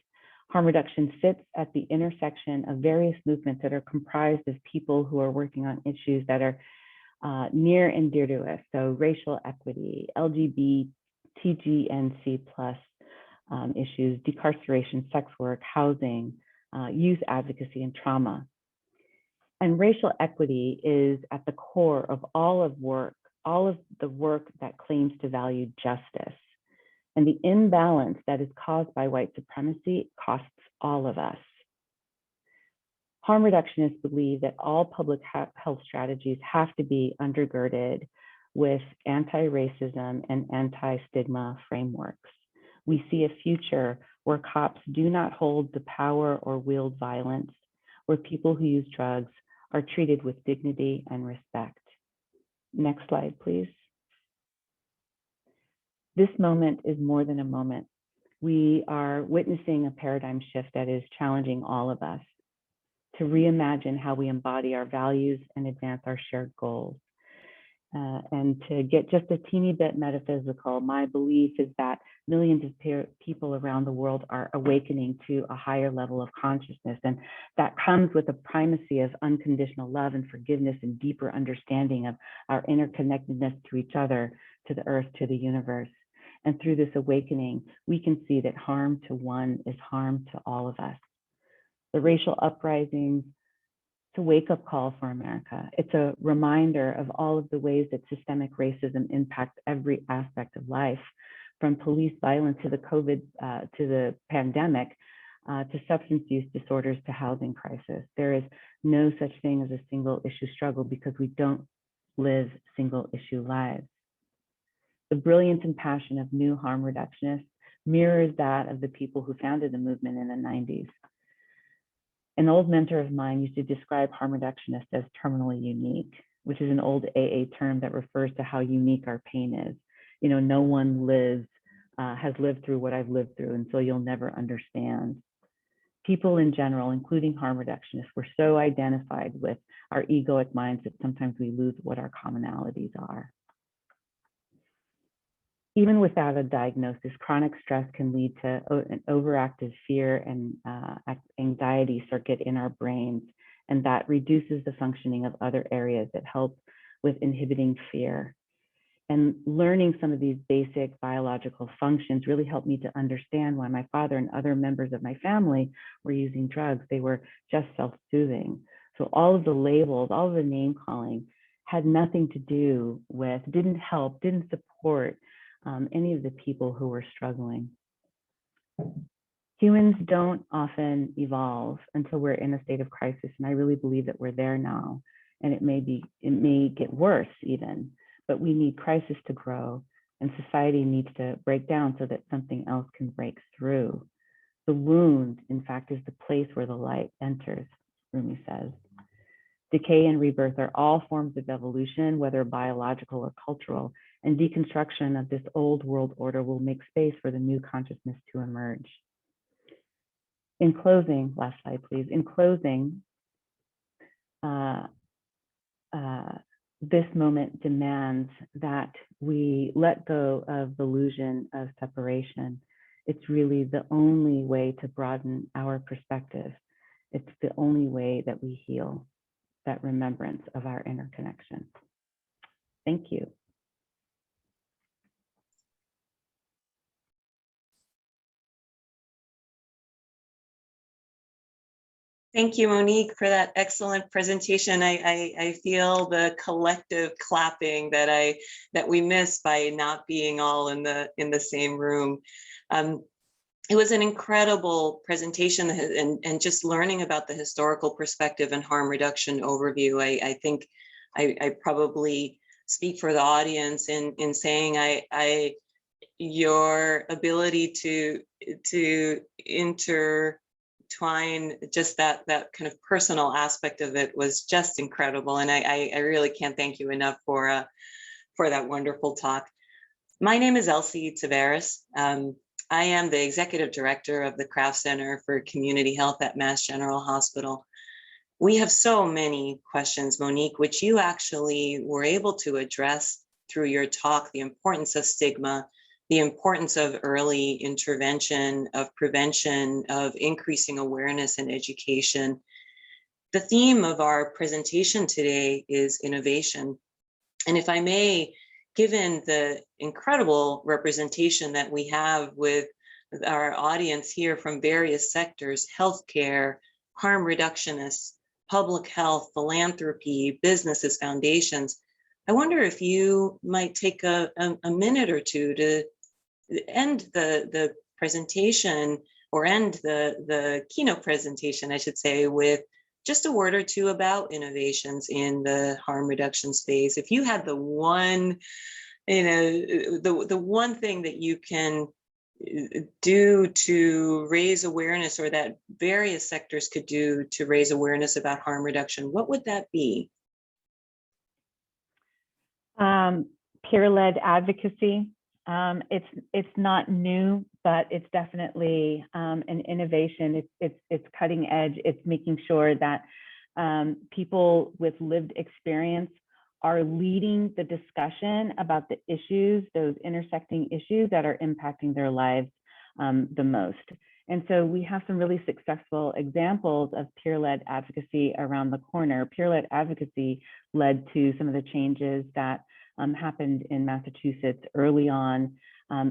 Harm reduction sits at the intersection of various movements that are comprised of people who are working on issues that are near and dear to us. So racial equity, LGBTGNC plus issues, decarceration, sex work, housing, youth advocacy, and trauma. And racial equity is at the core of all of the work that claims to value justice. And the imbalance that is caused by white supremacy costs all of us. Harm reductionists believe that all public health strategies have to be undergirded with anti-racism and anti-stigma frameworks. We see a future where cops do not hold the power or wield violence, where people who use drugs are treated with dignity and respect. Next slide, please. This moment is more than a moment. We are witnessing a paradigm shift that is challenging all of us to reimagine how we embody our values and advance our shared goals. And to get just a teeny bit metaphysical, my belief is that millions of people around the world are awakening to a higher level of consciousness. And that comes with a primacy of unconditional love and forgiveness and deeper understanding of our interconnectedness to each other, to the earth, to the universe. And through this awakening, we can see that harm to one is harm to all of us. The racial uprisings, it's a wake-up call for America. It's a reminder of all of the ways that systemic racism impacts every aspect of life, from police violence to the to the pandemic, to substance use disorders to housing crisis. There is no such thing as a single issue struggle because we don't live single issue lives. The brilliance and passion of new harm reductionists mirrors that of the people who founded the movement in the 90s. An old mentor of mine used to describe harm reductionists as terminally unique, which is an old AA term that refers to how unique our pain is. You know, no one has lived through what I've lived through, and so you'll never understand. People in general, including harm reductionists, were so identified with our egoic minds that sometimes we lose what our commonalities are. Even without a diagnosis, chronic stress can lead to an overactive fear and anxiety circuit in our brains, and that reduces the functioning of other areas that help with inhibiting fear. And learning some of these basic biological functions really helped me to understand why my father and other members of my family were using drugs. They were just self-soothing. So all of the labels, all of the name calling had nothing to do with, didn't help, didn't support any of the people who were struggling. Humans don't often evolve until we're in a state of crisis, and I really believe that we're there now. And it may get worse even, but we need crisis to grow, and society needs to break down so that something else can break through. The wound, in fact, is the place where the light enters, Rumi says. Decay and rebirth are all forms of evolution, whether biological or cultural, and deconstruction of this old world order will make space for the new consciousness to emerge. In closing, last slide, please. In closing, this moment demands that we let go of the illusion of separation It's really the only way to broaden our perspective. It's the only way that we heal, that remembrance of our interconnection. Thank you. Thank you, Monique, for that excellent presentation. I feel the collective clapping that we miss by not being all in the same room. It was an incredible presentation, and just learning about the historical perspective and harm reduction overview. I think I probably speak for the audience in saying your ability to intertwine just that kind of personal aspect of it was just incredible, and I really can't thank you enough for that wonderful talk. My name is Elsie Tavares. I am the executive director of the Kraft Center for Community Health at Mass General Hospital. We have so many questions, Monique, which you actually were able to address through your talk: the importance of stigma, the importance of early intervention, of prevention, of increasing awareness and education. The theme of our presentation today is innovation. And if I may, given the incredible representation that we have with our audience here from various sectors, healthcare, harm reductionists, public health, philanthropy, businesses, foundations, I wonder if you might take a minute or two to end the presentation, or end the keynote presentation, I should say, with just a word or two about innovations in the harm reduction space. If you had the one, the one thing that you can do to raise awareness, or that various sectors could do to raise awareness about harm reduction, what would that be? Peer-led advocacy. It's not new, but it's definitely an innovation. It's cutting edge. It's making sure that people with lived experience are leading the discussion about the issues, those intersecting issues that are impacting their lives the most. And so we have some really successful examples of peer-led advocacy around the corner. Peer-led advocacy led to some of the changes that happened in Massachusetts early on.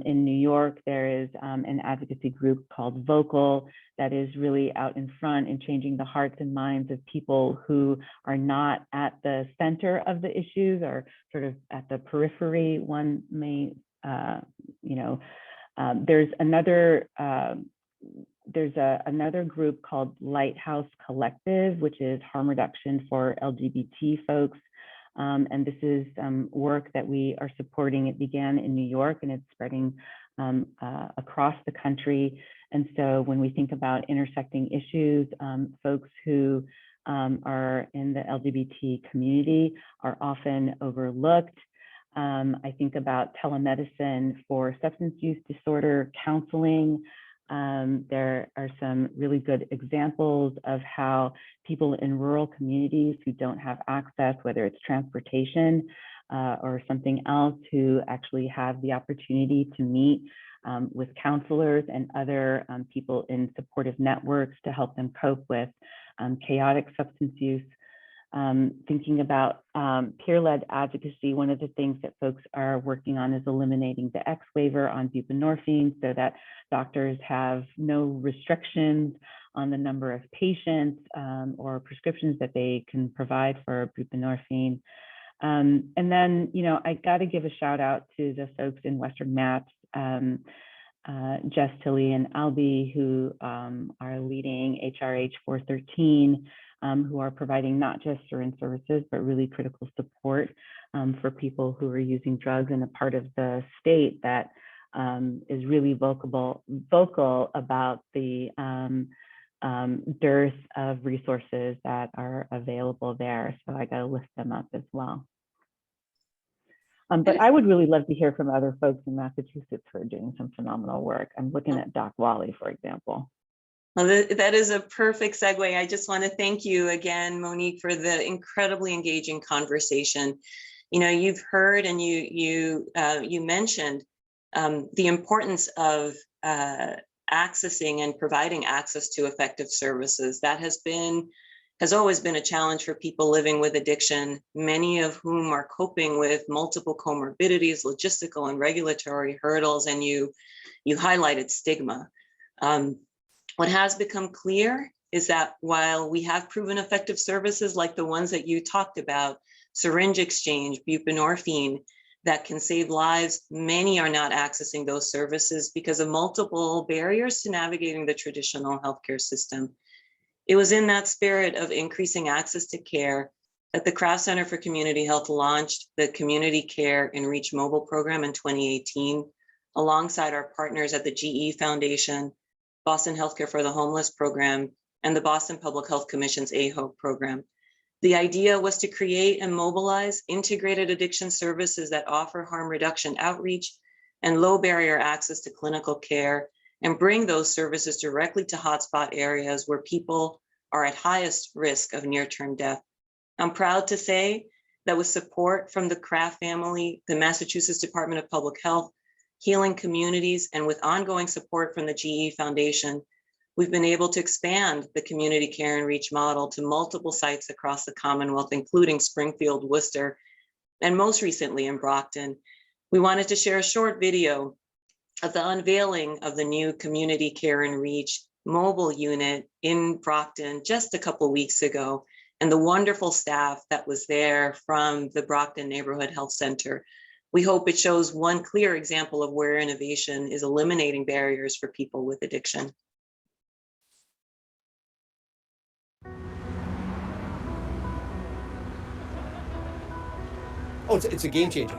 In New York, there is an advocacy group called Vocal that is really out in front and changing the hearts and minds of people who are not at the center of the issues, or sort of at the periphery. One may, there's another group called Lighthouse Collective, which is harm reduction for LGBT folks. And this is work that we are supporting. It began in New York and it's spreading across the country. And so when we think about intersecting issues, folks who are in the LGBT community are often overlooked. I think about telemedicine for substance use disorder counseling. There are some really good examples of how people in rural communities who don't have access, whether it's transportation or something else, who actually have the opportunity to meet with counselors and other people in supportive networks to help them cope with chaotic substance use. Thinking about peer-led advocacy, one of the things that folks are working on is eliminating the X waiver on buprenorphine so that doctors have no restrictions on the number of patients or prescriptions that they can provide for buprenorphine. And then, I got to give a shout out to the folks in Western Mass, Jess Tilley and Albie, who are leading HRH 413, who are providing not just syringe services, but really critical support for people who are using drugs, in a part of the state that is really vocal about the dearth of resources that are available there. So I got to lift them up as well. But I would really love to hear from other folks in Massachusetts who are doing some phenomenal work. I'm looking at Doc Wally, for example. Well, that is a perfect segue. I just want to thank you again, Monique, for the incredibly engaging conversation. You've heard and you mentioned the importance of accessing and providing access to effective services. That has always been a challenge for people living with addiction, many of whom are coping with multiple comorbidities, logistical and regulatory hurdles, and you highlighted stigma. What has become clear is that while we have proven effective services like the ones that you talked about, syringe exchange, buprenorphine, that can save lives, many are not accessing those services because of multiple barriers to navigating the traditional healthcare system. It was in that spirit of increasing access to care that the Kraft Center for Community Health launched the Community Care and Reach mobile program in 2018, alongside our partners at the GE Foundation, Boston Healthcare for the Homeless program, and the Boston Public Health Commission's AHOPE program. The idea was to create and mobilize integrated addiction services that offer harm reduction outreach and low barrier access to clinical care, and bring those services directly to hotspot areas where people are at highest risk of near-term death. I'm proud to say that with support from the Kraft family, the Massachusetts Department of Public Health, Healing Communities, and with ongoing support from the GE Foundation, we've been able to expand the Community Care and Reach model to multiple sites across the Commonwealth, including Springfield, Worcester, and most recently in Brockton. We wanted to share a short video of the unveiling of the new Community Care and Reach mobile unit in Brockton just a couple weeks ago, and the wonderful staff that was there from the Brockton Neighborhood Health Center. We hope it shows one clear example of where innovation is eliminating barriers for people with addiction. Oh, it's a game changer.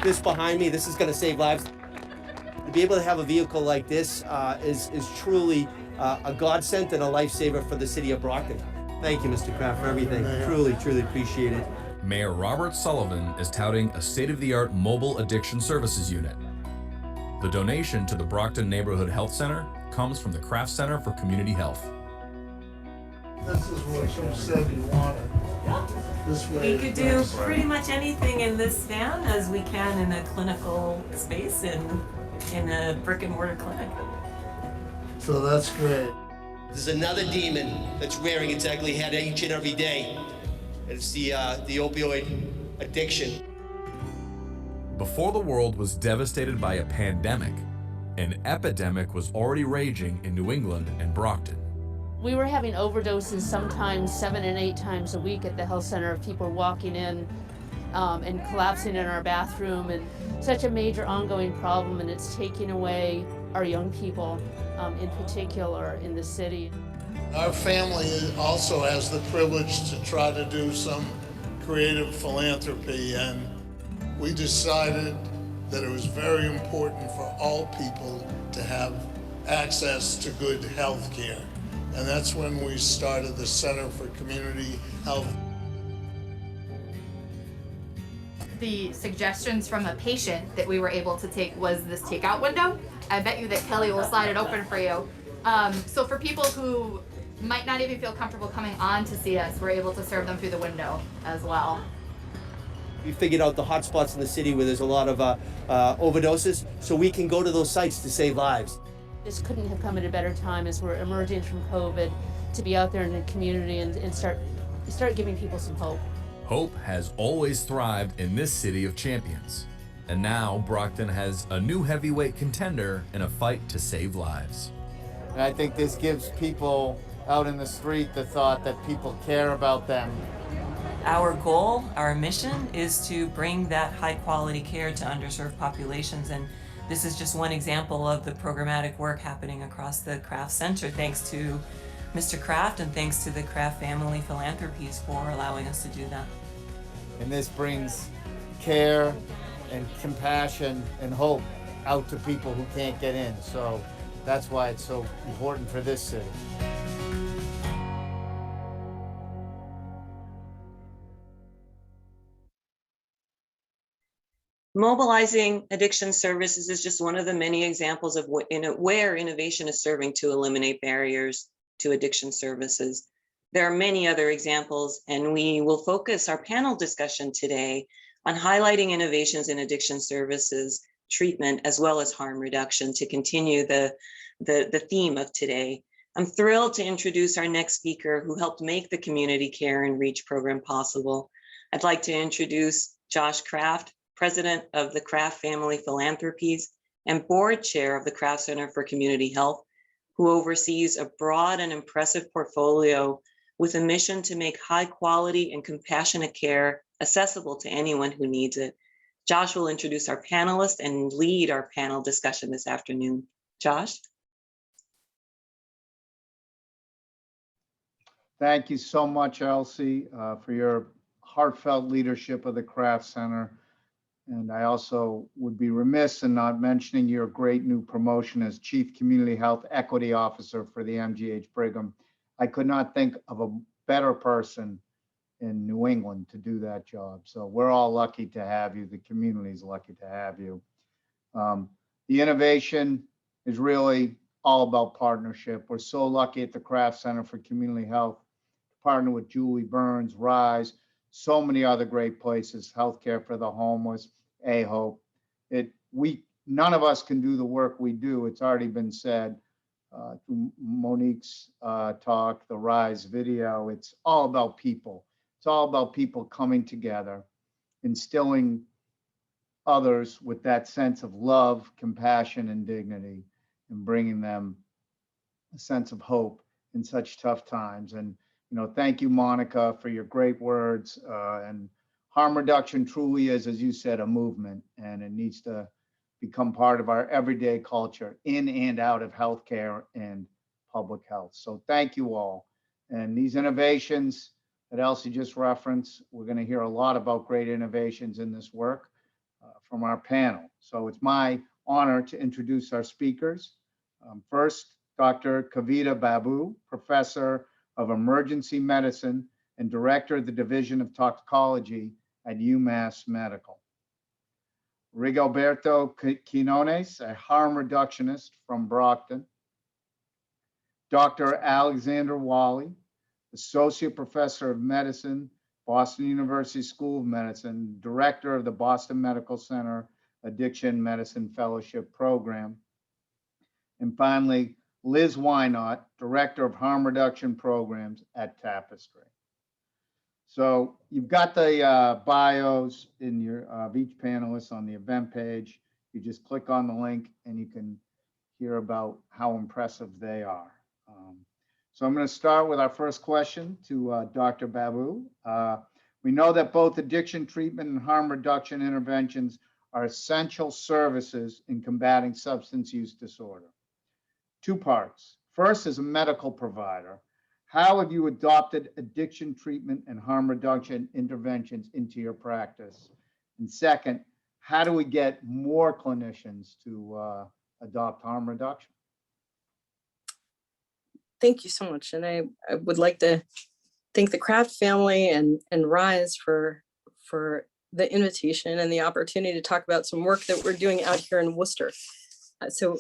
This behind me, this is going to save lives. To be able to have a vehicle like this is truly a godsend and a lifesaver for the city of Brockton. Thank you, Mr. Kraft, for everything. Truly, truly appreciate it. Mayor Robert Sullivan is touting a state-of-the-art mobile addiction services unit. The donation to the Brockton Neighborhood Health Center comes from the Kraft Center for Community Health. This is what you said you wanted. This way we could do pretty much anything in this van as we can in a clinical space in a brick and mortar clinic. So that's great. There's another demon that's rearing its ugly head each and every day. It's the opioid addiction. Before the world was devastated by a pandemic, an epidemic was already raging in New England and Brockton. We were having overdoses sometimes 7 and 8 times a week at the health center of people walking in and collapsing in our bathroom, and such a major ongoing problem, and it's taking away our young people in particular in the city. Our family also has the privilege to try to do some creative philanthropy, and we decided that it was very important for all people to have access to good health care. And that's when we started the Center for Community Health. The suggestions from a patient that we were able to take was this takeout window. I bet you that Kelly will slide it open for you. So for people who might not even feel comfortable coming on to see us, we're able to serve them through the window as well. We figured out the hot spots in the city where there's a lot of overdoses, so we can go to those sites to save lives. This couldn't have come at a better time as we're emerging from COVID to be out there in the community and start giving people some hope. Hope has always thrived in this city of champions. And now Brockton has a new heavyweight contender in a fight to save lives. And I think this gives people out in the street the thought that people care about them. Our goal, our mission, is to bring that high quality care to underserved populations, and this is just one example of the programmatic work happening across the Kraft Center, thanks to Mr. Kraft and thanks to the Kraft Family Philanthropies for allowing us to do that. And this brings care and compassion and hope out to people who can't get in. So that's why it's so important for this city. Mobilizing addiction services is just one of the many examples of where innovation is serving to eliminate barriers to addiction services. There are many other examples, and we will focus our panel discussion today on highlighting innovations in addiction services treatment as well as harm reduction to continue the theme of today. I'm thrilled to introduce our next speaker who helped make the Community Care and Reach program possible. I'd like to introduce Josh Kraft, President of the Kraft Family Philanthropies and Board Chair of the Kraft Center for Community Health, who oversees a broad and impressive portfolio with a mission to make high quality and compassionate care accessible to anyone who needs it. Josh will introduce our panelists and lead our panel discussion this afternoon. Josh? Thank you so much, Elsie, for your heartfelt leadership of the Kraft Center. And I also would be remiss in not mentioning your great new promotion as Chief Community Health Equity Officer for the MGH Brigham. I could not think of a better person in New England to do that job. So we're all lucky to have you. The community is lucky to have you. The innovation is really all about partnership. We're so lucky at the Kraft Center for Community Health to partner with Julie Burns, RISE, so many other great places, Healthcare for the Homeless, A-Hope. None of us can do the work we do. It's already been said through Monique's talk, the RISE video. It's all about people. It's all about people coming together, instilling others with that sense of love, compassion, and dignity, and bringing them a sense of hope in such tough times. And thank you, Monica, for your great words. And harm reduction truly is, as you said, a movement, and it needs to become part of our everyday culture in and out of healthcare and public health. So thank you all. And these innovations that Elsie just referenced, we're going to hear a lot about great innovations in this work from our panel. So it's my honor to introduce our speakers. First, Dr. Kavita Babu, Professor of Emergency Medicine and Director of the Division of Toxicology at UMass Medical. Rigoberto Quinones, a harm reductionist from Brockton. Dr. Alexander Wally, Associate Professor of Medicine, Boston University School of Medicine, Director of the Boston Medical Center Addiction Medicine Fellowship Program. And finally, Liz Wynot, Director of Harm Reduction Programs at Tapestry. So you've got the bios in your of each panelist on the event page. You just click on the link and you can hear about how impressive they are. So I'm going to start with our first question to Dr. Babu. We know that both addiction treatment and harm reduction interventions are essential services in combating substance use disorder. Two parts. First, as a medical provider, how have you adopted addiction treatment and harm reduction interventions into your practice? And second, how do we get more clinicians to adopt harm reduction? Thank you so much. And I would like to thank the Kraft family and RISE for the invitation and the opportunity to talk about some work that we're doing out here in Worcester. So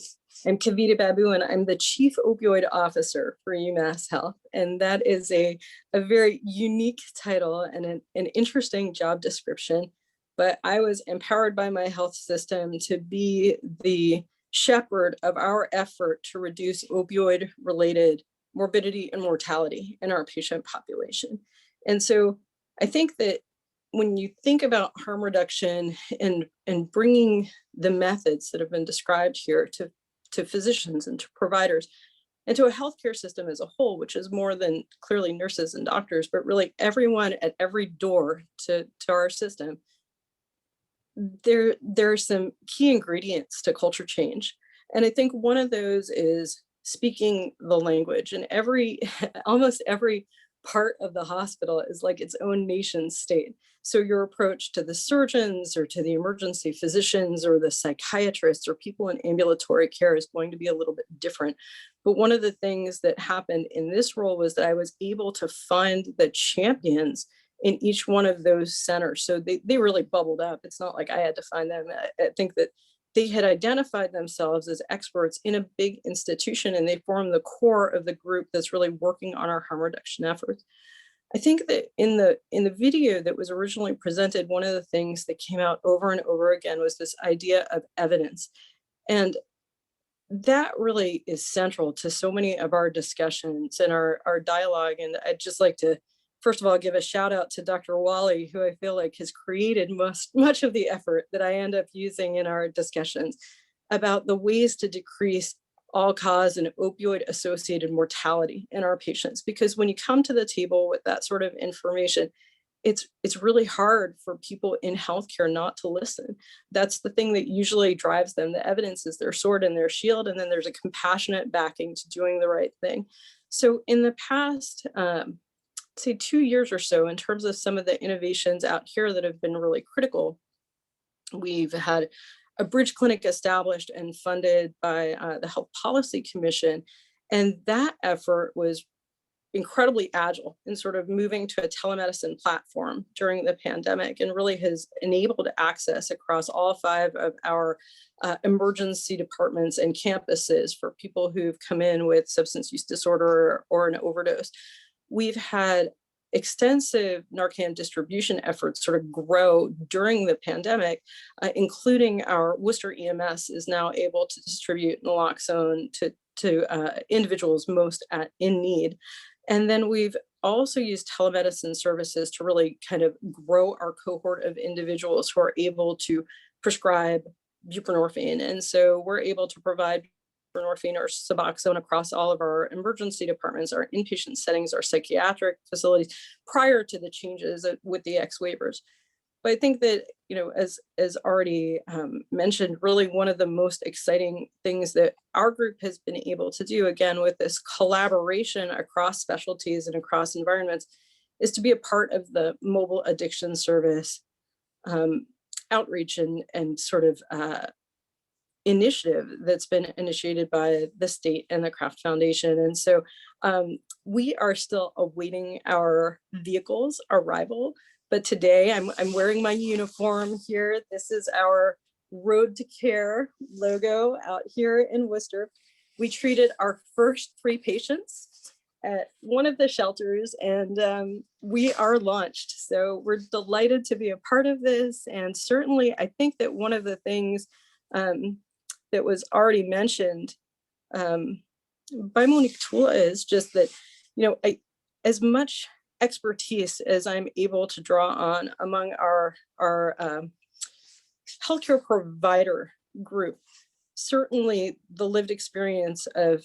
I'm Kavita Babu, and I'm the Chief Opioid Officer for UMass Health. And that is a very unique title and an interesting job description. But I was empowered by my health system to be the shepherd of our effort to reduce opioid-related morbidity and mortality in our patient population. And so I think that when you think about harm reduction and bringing the methods that have been described here to physicians and to providers and to a healthcare system as a whole, which is more than clearly nurses and doctors, but really everyone at every door to our system, there are some key ingredients to culture change. And I think one of those is speaking the language, and almost every part of the hospital is like its own nation state. So your approach to the surgeons or to the emergency physicians or the psychiatrists or people in ambulatory care is going to be a little bit different. But one of the things that happened in this role was that I was able to find the champions in each one of those centers. So they really bubbled up. It's not like I had to find them. I think that they had identified themselves as experts in a big institution, and they formed the core of the group that's really working on our harm reduction efforts. I think that in the video that was originally presented, one of the things that came out over and over again was this idea of evidence. And that really is central to so many of our discussions and our dialogue. And I'd just like to, first of all, give a shout out to Dr. Wally, who I feel like has created much of the effort that I end up using in our discussions about the ways to decrease all-cause and opioid-associated mortality in our patients. Because when you come to the table with that sort of information, it's really hard for people in healthcare not to listen. That's the thing that usually drives them. The evidence is their sword and their shield, and then there's a compassionate backing to doing the right thing. So in the past, say 2 years or so, in terms of some of the innovations out here that have been really critical, we've had a bridge clinic established and funded by the Health Policy Commission. And that effort was incredibly agile in sort of moving to a telemedicine platform during the pandemic, and really has enabled access across all 5 of our emergency departments and campuses for people who've come in with substance use disorder or an overdose. We've had extensive Narcan distribution efforts sort of grow during the pandemic, including our Worcester EMS is now able to distribute naloxone to individuals most in need. And then we've also used telemedicine services to really kind of grow our cohort of individuals who are able to prescribe buprenorphine. And so we're able to provide buprenorphine or Suboxone across all of our emergency departments, our inpatient settings, our psychiatric facilities, prior to the changes with the X waivers. But I think that, you know, as already mentioned, really one of the most exciting things that our group has been able to do, again, with this collaboration across specialties and across environments, is to be a part of the mobile addiction service outreach and sort of initiative that's been initiated by the state and the Kraft Foundation. And so we are still awaiting our vehicle's arrival. But today I'm wearing my uniform here. This is our Road to Care logo out here in Worcester. We treated our first 3 patients at one of the shelters, and we are launched. So we're delighted to be a part of this. And certainly I think that one of the things that was already mentioned by Monique Tula is just that, you know, as much expertise as I'm able to draw on among our healthcare provider group, certainly the lived experience of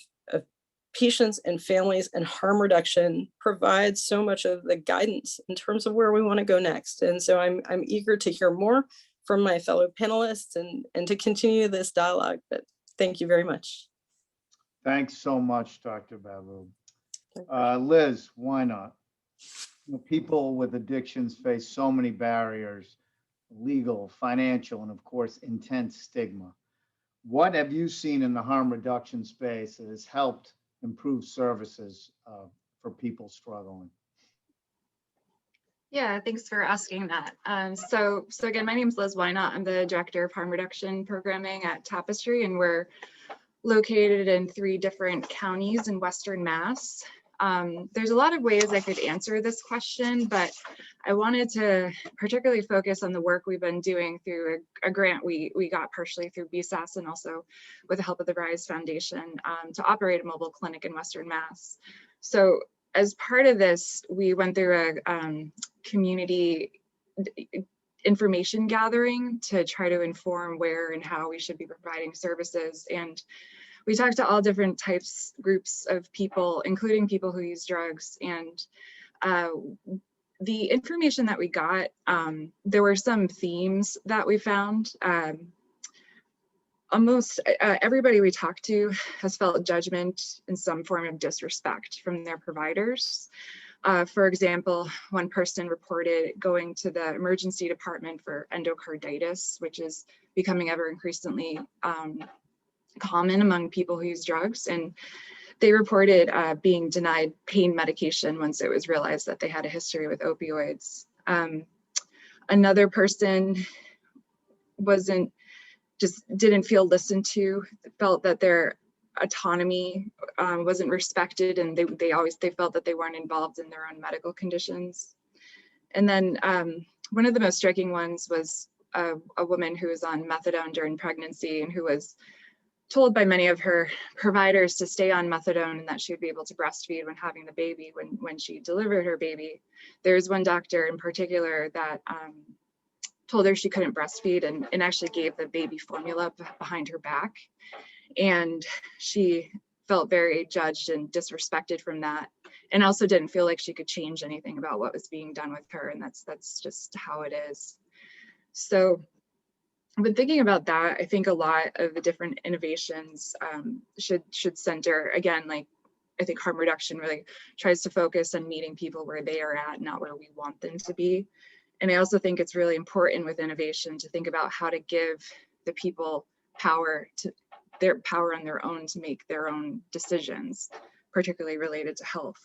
patients and families and harm reduction provides so much of the guidance in terms of where we want to go next. And so I'm eager to hear more from my fellow panelists and to continue this dialogue. But thank you very much. Thanks so much, Dr. Babu. Liz, why not? You know, people with addictions face so many barriers, legal, financial, and of course, intense stigma. What have you seen in the harm reduction space that has helped improve services for people struggling? Yeah, thanks for asking that. So again, my name is Liz Wynot. I'm the Director of Harm Reduction Programming at Tapestry, and we're located in 3 different counties in Western Mass. There's a lot of ways I could answer this question, but I wanted to particularly focus on the work we've been doing through a grant we got partially through BSAS and also with the help of the RISE Foundation to operate a mobile clinic in Western Mass. So as part of this, we went through a community information gathering to try to inform where and how we should be providing services. And we talked to all different groups of people, including people who use drugs. And the information that we got, there were some themes that we found. Almost everybody we talked to has felt judgment and some form of disrespect from their providers. For example, one person reported going to the emergency department for endocarditis, which is becoming ever increasingly common among people who use drugs. And they reported being denied pain medication once it was realized that they had a history with opioids. Another person didn't feel listened to, felt that their autonomy wasn't respected, and they felt that they weren't involved in their own medical conditions. And then one of the most striking ones was a woman who was on methadone during pregnancy and who was told by many of her providers to stay on methadone and that she would be able to breastfeed when having the baby when she delivered her baby. There's one doctor in particular that told her she couldn't breastfeed and actually gave the baby formula behind her back. And she felt very judged and disrespected from that, and also didn't feel like she could change anything about what was being done with her. And that's just how it is. So but thinking about that, I think a lot of the different innovations should center, again, like I think harm reduction really tries to focus on meeting people where they are at, not where we want them to be. And I also think it's really important with innovation to think about how to give the people their power on their own to make their own decisions, particularly related to health.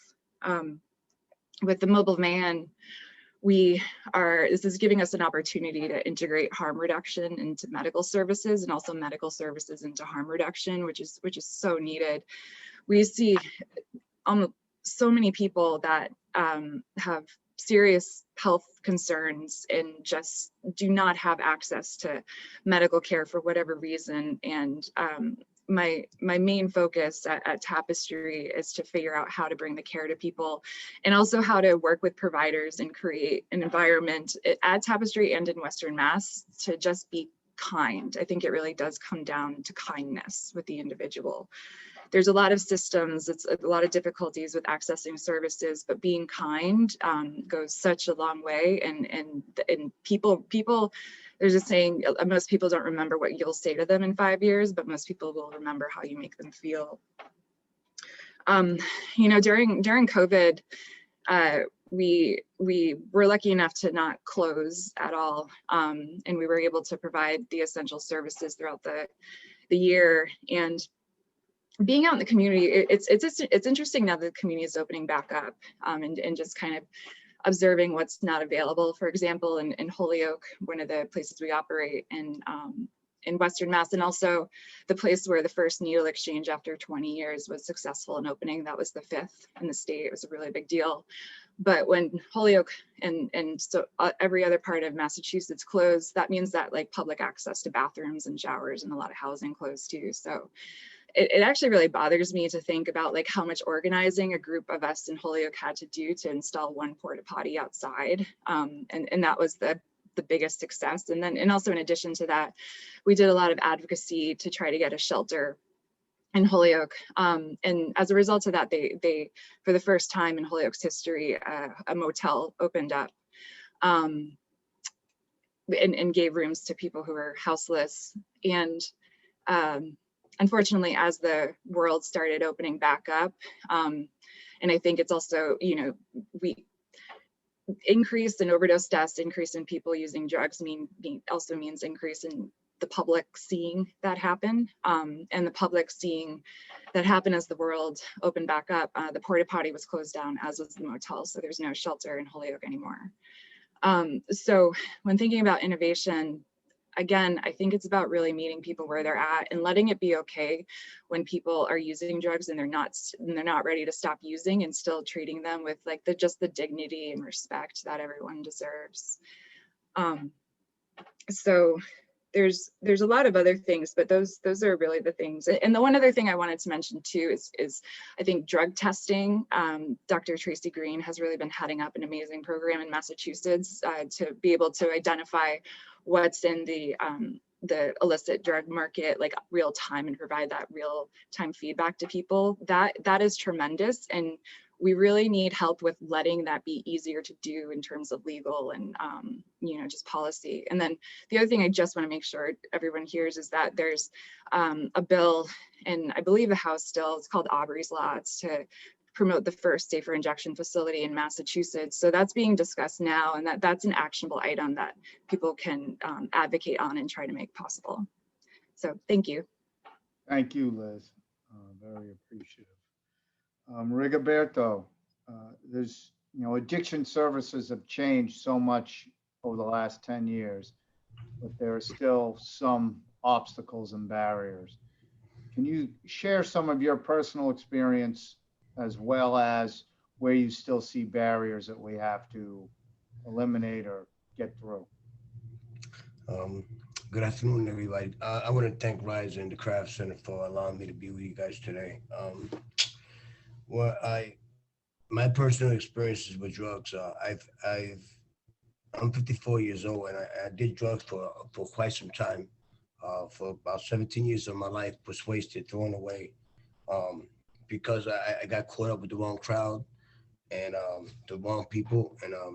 With the mobile van, this is giving us an opportunity to integrate harm reduction into medical services and also medical services into harm reduction, which is so needed. We see so many people that have serious health concerns and just do not have access to medical care for whatever reason. And my main focus at Tapestry is to figure out how to bring the care to people, and also how to work with providers and create an environment at Tapestry and in Western Mass to just be kind. I think it really does come down to kindness with the individual. There's a lot of systems, it's a lot of difficulties with accessing services, but being kind goes such a long way. And people, there's a saying, most people don't remember what you'll say to them in 5 years, but most people will remember how you make them feel. You know, during COVID, we were lucky enough to not close at all, and we were able to provide the essential services throughout the year. And being out in the community, it's interesting now that the community is opening back up, and just kind of observing what's not available. For example, in Holyoke, one of the places we operate in Western Mass, and also the place where the first needle exchange after 20 years was successful in opening. That was the 5th in the state. It was a really big deal. But when Holyoke and so every other part of Massachusetts closed, that means that like public access to bathrooms and showers and a lot of housing closed too. So it actually really bothers me to think about like how much organizing a group of us in Holyoke had to do to install one porta potty outside. And that was the biggest success. And also in addition to that, we did a lot of advocacy to try to get a shelter in Holyoke. And as a result of that, they for the first time in Holyoke's history, a motel opened up and gave rooms to people who were houseless. And unfortunately, as the world started opening back up, and I think it's also, you know, we increase in overdose deaths, increase in people using drugs also means increase in the public seeing that happen, and the public seeing that happen as the world opened back up. The porta potty was closed down, as was the motel, so there's no shelter in Holyoke anymore. So when thinking about innovation, again, I think it's about really meeting people where they're at and letting it be okay when people are using drugs and they're not ready to stop using, and still treating them with like just the dignity and respect that everyone deserves. So there's a lot of other things, but those are really the things. And the one other thing I wanted to mention too is I think drug testing. Dr. Tracy Green has really been heading up an amazing program in Massachusetts to be able to identify what's in the illicit drug market, like real time, and provide that real time feedback to people. That is tremendous. And we really need help with letting that be easier to do in terms of legal and, you know, just policy. And then the other thing I just want to make sure everyone hears is that there's a bill, and I believe the House still, it's called Aubrey's Law. It's to promote the first safer injection facility in Massachusetts. So that's being discussed now, and that's an actionable item that people can advocate on and try to make possible. So thank you. Thank you, Liz. Very appreciative. Rigoberto, there's, you know, addiction services have changed so much over the last 10 years, but there are still some obstacles and barriers. Can you share some of your personal experience as well as where you still see barriers that we have to eliminate or get through? Good afternoon, everybody. I want to thank Rise and the Craft Center for allowing me to be with you guys today. Well, my personal experiences with drugs. I'm 54 years old, and I did drugs for quite some time. For about 17 years of my life was wasted, thrown away, because I got caught up with the wrong crowd and the wrong people, and I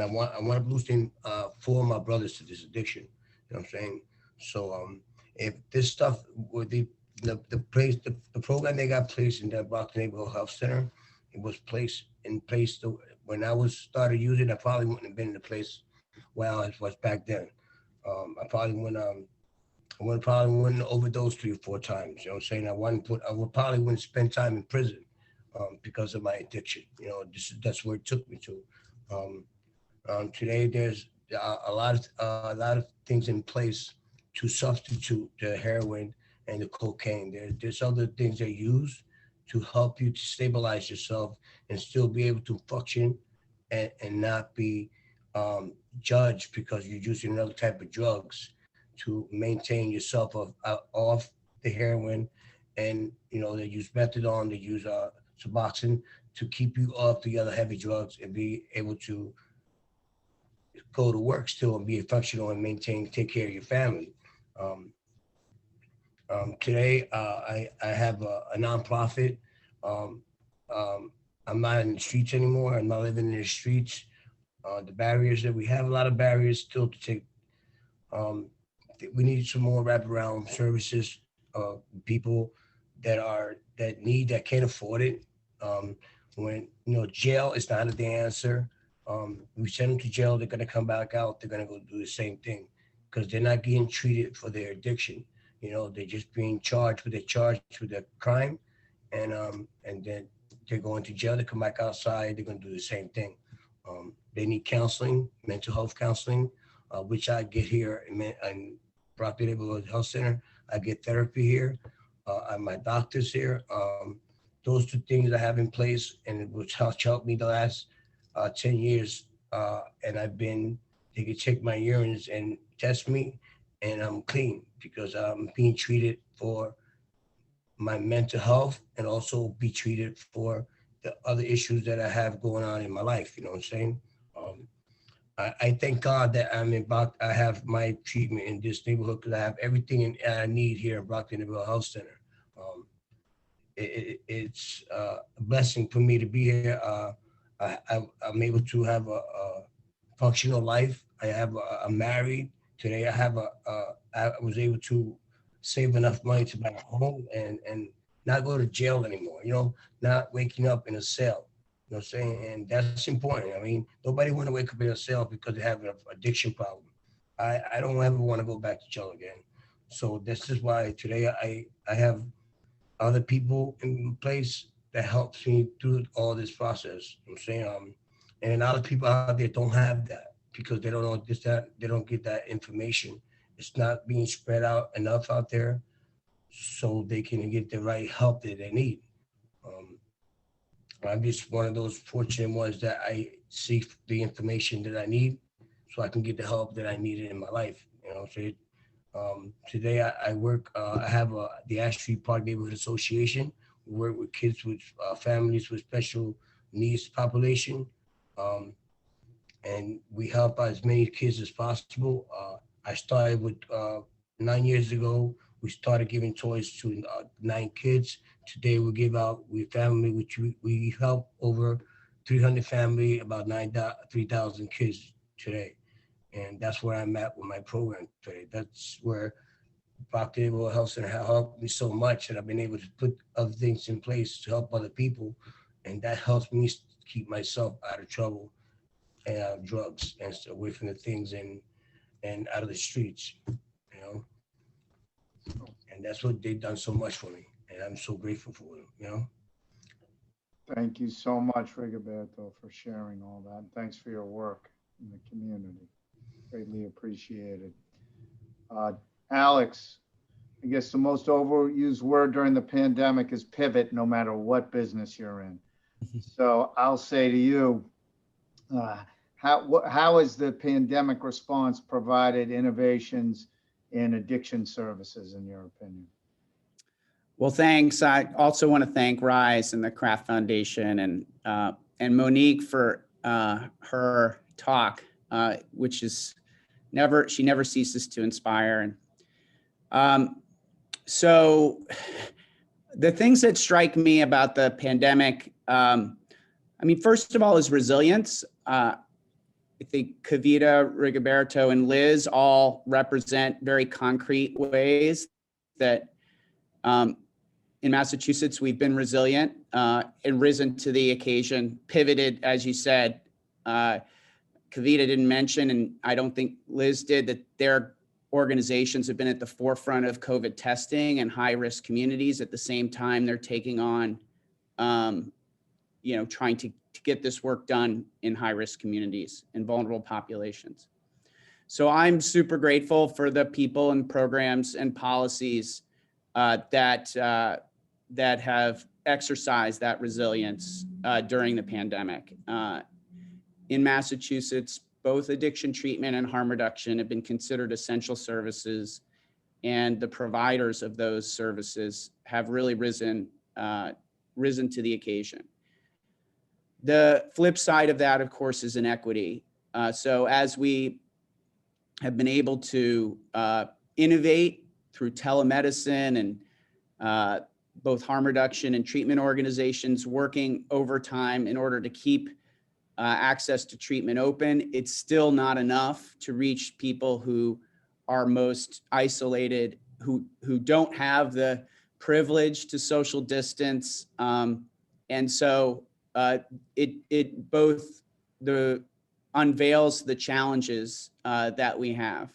want to losing four of my brothers to this addiction. You know what I'm saying? So if this stuff with the place the program they got placed in that Brockton Neighborhood Health Center, it was placed in place when I was started using. I probably wouldn't have been in the place where I was back then. I probably wouldn't overdose 3 or 4 times. You know what I'm saying? I would probably wouldn't spend time in prison because of my addiction. You know, that's where it took me to. Today, there's a lot of things in place to substitute the heroin and the cocaine. There's other things they use to help you to stabilize yourself and still be able to function and not be judged because you're using another type of drugs to maintain yourself off the heroin. And they use methadone, they use Suboxone to keep you off the other heavy drugs and be able to go to work still and be functional and take care of your family. Today, I have a nonprofit. Um, I'm not in the streets anymore. I'm not living in the streets. The barriers that we have, a lot of barriers still to take. Um, we need some more wraparound services. People that can't afford it. When jail is not the answer. We send them to jail, they're gonna come back out, they're gonna go do the same thing because they're not getting treated for their addiction. They're just being charged with a crime, and then they're going to jail. They come back outside, they're gonna do the same thing. They need counseling, mental health counseling, which I get here in Brockton Neighborhood Health Center. I get therapy here. My doctor's here. Those 2 things I have in place, and which helped me the last 10 years. And they could check my urines and test me, and I'm clean because I'm being treated for my mental health and also be treated for the other issues that I have going on in my life. You know what I'm saying? I thank God that I have my treatment in this neighborhood because I have everything I need here in Brockton Neighborhood Health Center. It's a blessing for me to be here. I'm able to have a functional life. I'm married. Today I was able to save enough money to buy a home and not go to jail anymore, not waking up in a cell. You know what I'm saying? And that's important. I mean, nobody want to wake up in a cell because they have an addiction problem. I don't ever want to go back to jail again. So this is why today I have other people in place that helps me through all this process. You know what I'm saying? And a lot of people out there don't have that because they don't know they don't get that information. It's not being spread out enough out there so they can get the right help that they need. I'm just one of those fortunate ones that I seek the information that I need so I can get the help that I needed in my life. So today I work, I have the Ash Street Park Neighborhood Association. We work with kids with families with special needs population. And we help out as many kids as possible. I started with 9 years ago. We started giving toys to 9 kids. Today we help over 300 family, about 3,000 kids today. And that's where I'm at with my program today. That's where Brockton Neighborhood Health Center helped me so much that I've been able to put other things in place to help other people. And that helps me keep myself out of trouble and out of drugs and away from the things and out of the streets, And that's what they've done so much for me. And I'm so grateful for them, Thank you so much, Rigoberto, for sharing all that. Thanks for your work in the community. Greatly appreciated. Alex, I guess the most overused word during the pandemic is pivot, no matter what business you're in. So I'll say to you, how has the pandemic response provided innovations in addiction services, in your opinion? Well, thanks. I also want to thank Rise and the Kraft Foundation and Monique for her talk, which is she never ceases to inspire. And so the things that strike me about the pandemic, I mean, first of all, is resilience. I think Kavita, Rigoberto, and Liz all represent very concrete ways that in Massachusetts, we've been resilient and risen to the occasion, pivoted, as you said. Kavita didn't mention, and I don't think Liz did, that their organizations have been at the forefront of COVID testing and high-risk communities. At the same time, they're taking on, trying to get this work done in high-risk communities and vulnerable populations. So I'm super grateful for the people and programs and policies that have exercised that resilience during the pandemic. In Massachusetts, both addiction treatment and harm reduction have been considered essential services, and the providers of those services have really risen to the occasion. The flip side of that, of course, is inequity. So as we have been able to innovate through telemedicine and both harm reduction and treatment organizations working overtime in order to keep access to treatment open, it's still not enough to reach people who are most isolated, who don't have the privilege to social distance. And so it both unveils the challenges that we have.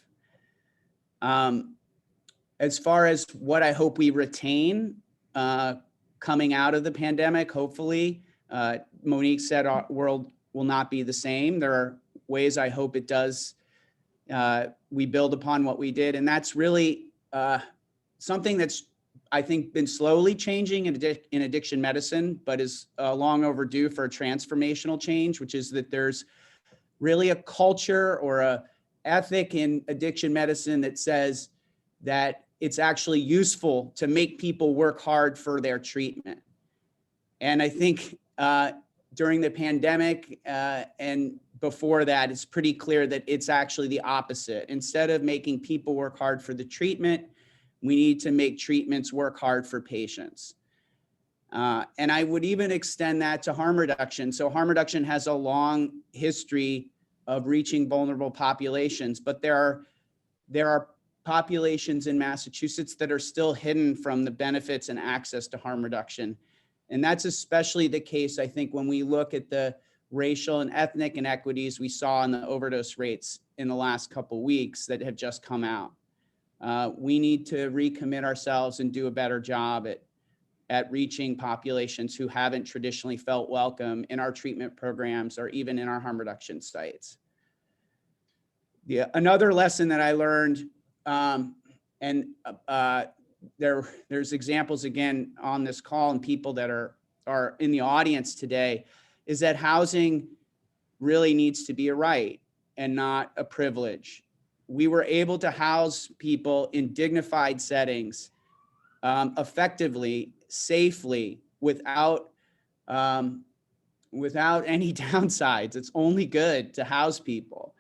As far as what I hope we retain coming out of the pandemic, hopefully, Monique said our world will not be the same. There are ways I hope it does. We build upon what we did, and that's really something that's, I think, been slowly changing in addiction medicine, but is long overdue for a transformational change, which is that there's really a culture or a ethic in addiction medicine that says that it's actually useful to make people work hard for their treatment. And I think during the pandemic and before that, it's pretty clear that it's actually the opposite. Instead of making people work hard for the treatment, we need to make treatments work hard for patients. And I would even extend that to harm reduction. So harm reduction has a long history of reaching vulnerable populations, but there are populations in Massachusetts that are still hidden from the benefits and access to harm reduction. And that's especially the case, I think, when we look at the racial and ethnic inequities we saw in the overdose rates in the last couple of weeks that have just come out. We need to recommit ourselves and do a better job at reaching populations who haven't traditionally felt welcome in our treatment programs or even in our harm reduction sites. Another lesson that I learned, there's examples again on this call and people that are in the audience today, is that housing really needs to be a right and not a privilege. We were able to house people in dignified settings, effectively, safely, without any downsides. It's only good to house people.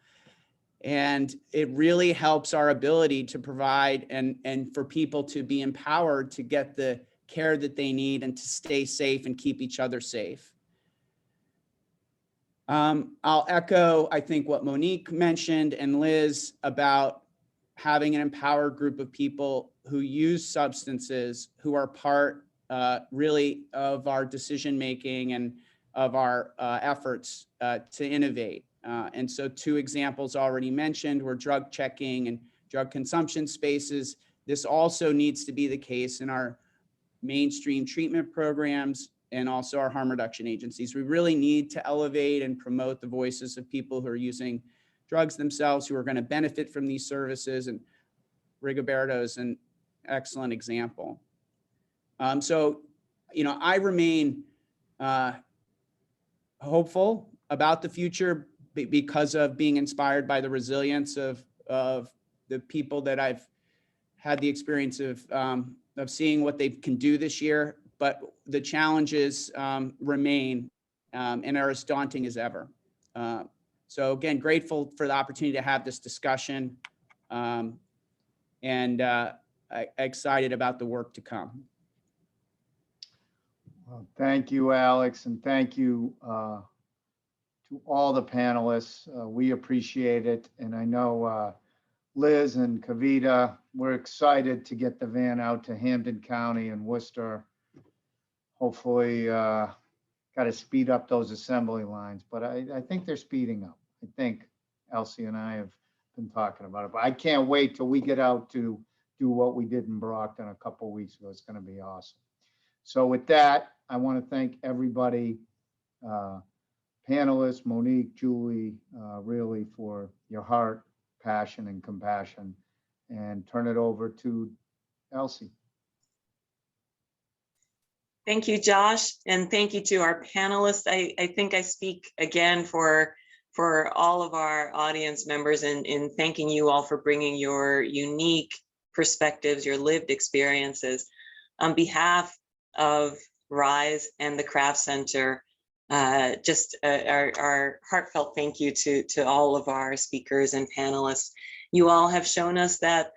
And it really helps our ability to provide and for people to be empowered to get the care that they need and to stay safe and keep each other safe. I'll echo, I think, what Monique mentioned and Liz about having an empowered group of people who use substances, who are part really of our decision-making and of our efforts to innovate. And so 2 examples already mentioned were drug checking and drug consumption spaces. This also needs to be the case in our mainstream treatment programs and also our harm reduction agencies. We really need to elevate and promote the voices of people who are using drugs themselves, who are going to benefit from these services. And Rigoberto's and excellent example. So, I remain hopeful about the future because of being inspired by the resilience of the people that I've had the experience of seeing what they can do this year. But the challenges remain and are as daunting as ever. So again, grateful for the opportunity to have this discussion and excited about the work to come. Well, thank you, Alex, and thank you to all the panelists. We appreciate it. And I know Liz and Kavita, we're excited to get the van out to Hampden County and Worcester. Hopefully, got to speed up those assembly lines, but I think they're speeding up. I think Elsie and I have been talking about it, but I can't wait till we get out to do what we did in Brockton a couple of weeks ago. It's going to be awesome. So with that, I want to thank everybody, panelists, Monique, Julie, really for your heart, passion, and compassion, and turn it over to Elsie. Thank you, Josh, and thank you to our panelists. I think I speak again for all of our audience members in thanking you all for bringing your unique perspectives, your lived experiences. On behalf of RISE and the Craft Center, just our heartfelt thank you to all of our speakers and panelists. You all have shown us that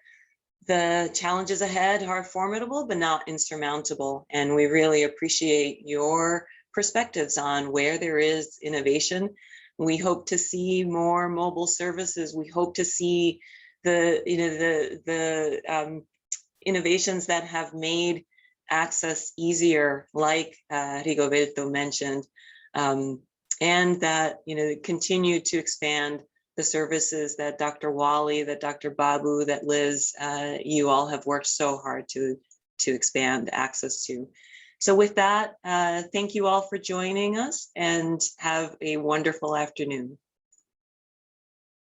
the challenges ahead are formidable, but not insurmountable. And we really appreciate your perspectives on where there is innovation. We hope to see more mobile services. We hope to see the innovations that have made access easier, like Rigoberto mentioned, and that continue to expand the services that Dr. Wally, that Dr. Babu, that Liz, you all have worked so hard to expand access to. So with that, thank you all for joining us and have a wonderful afternoon.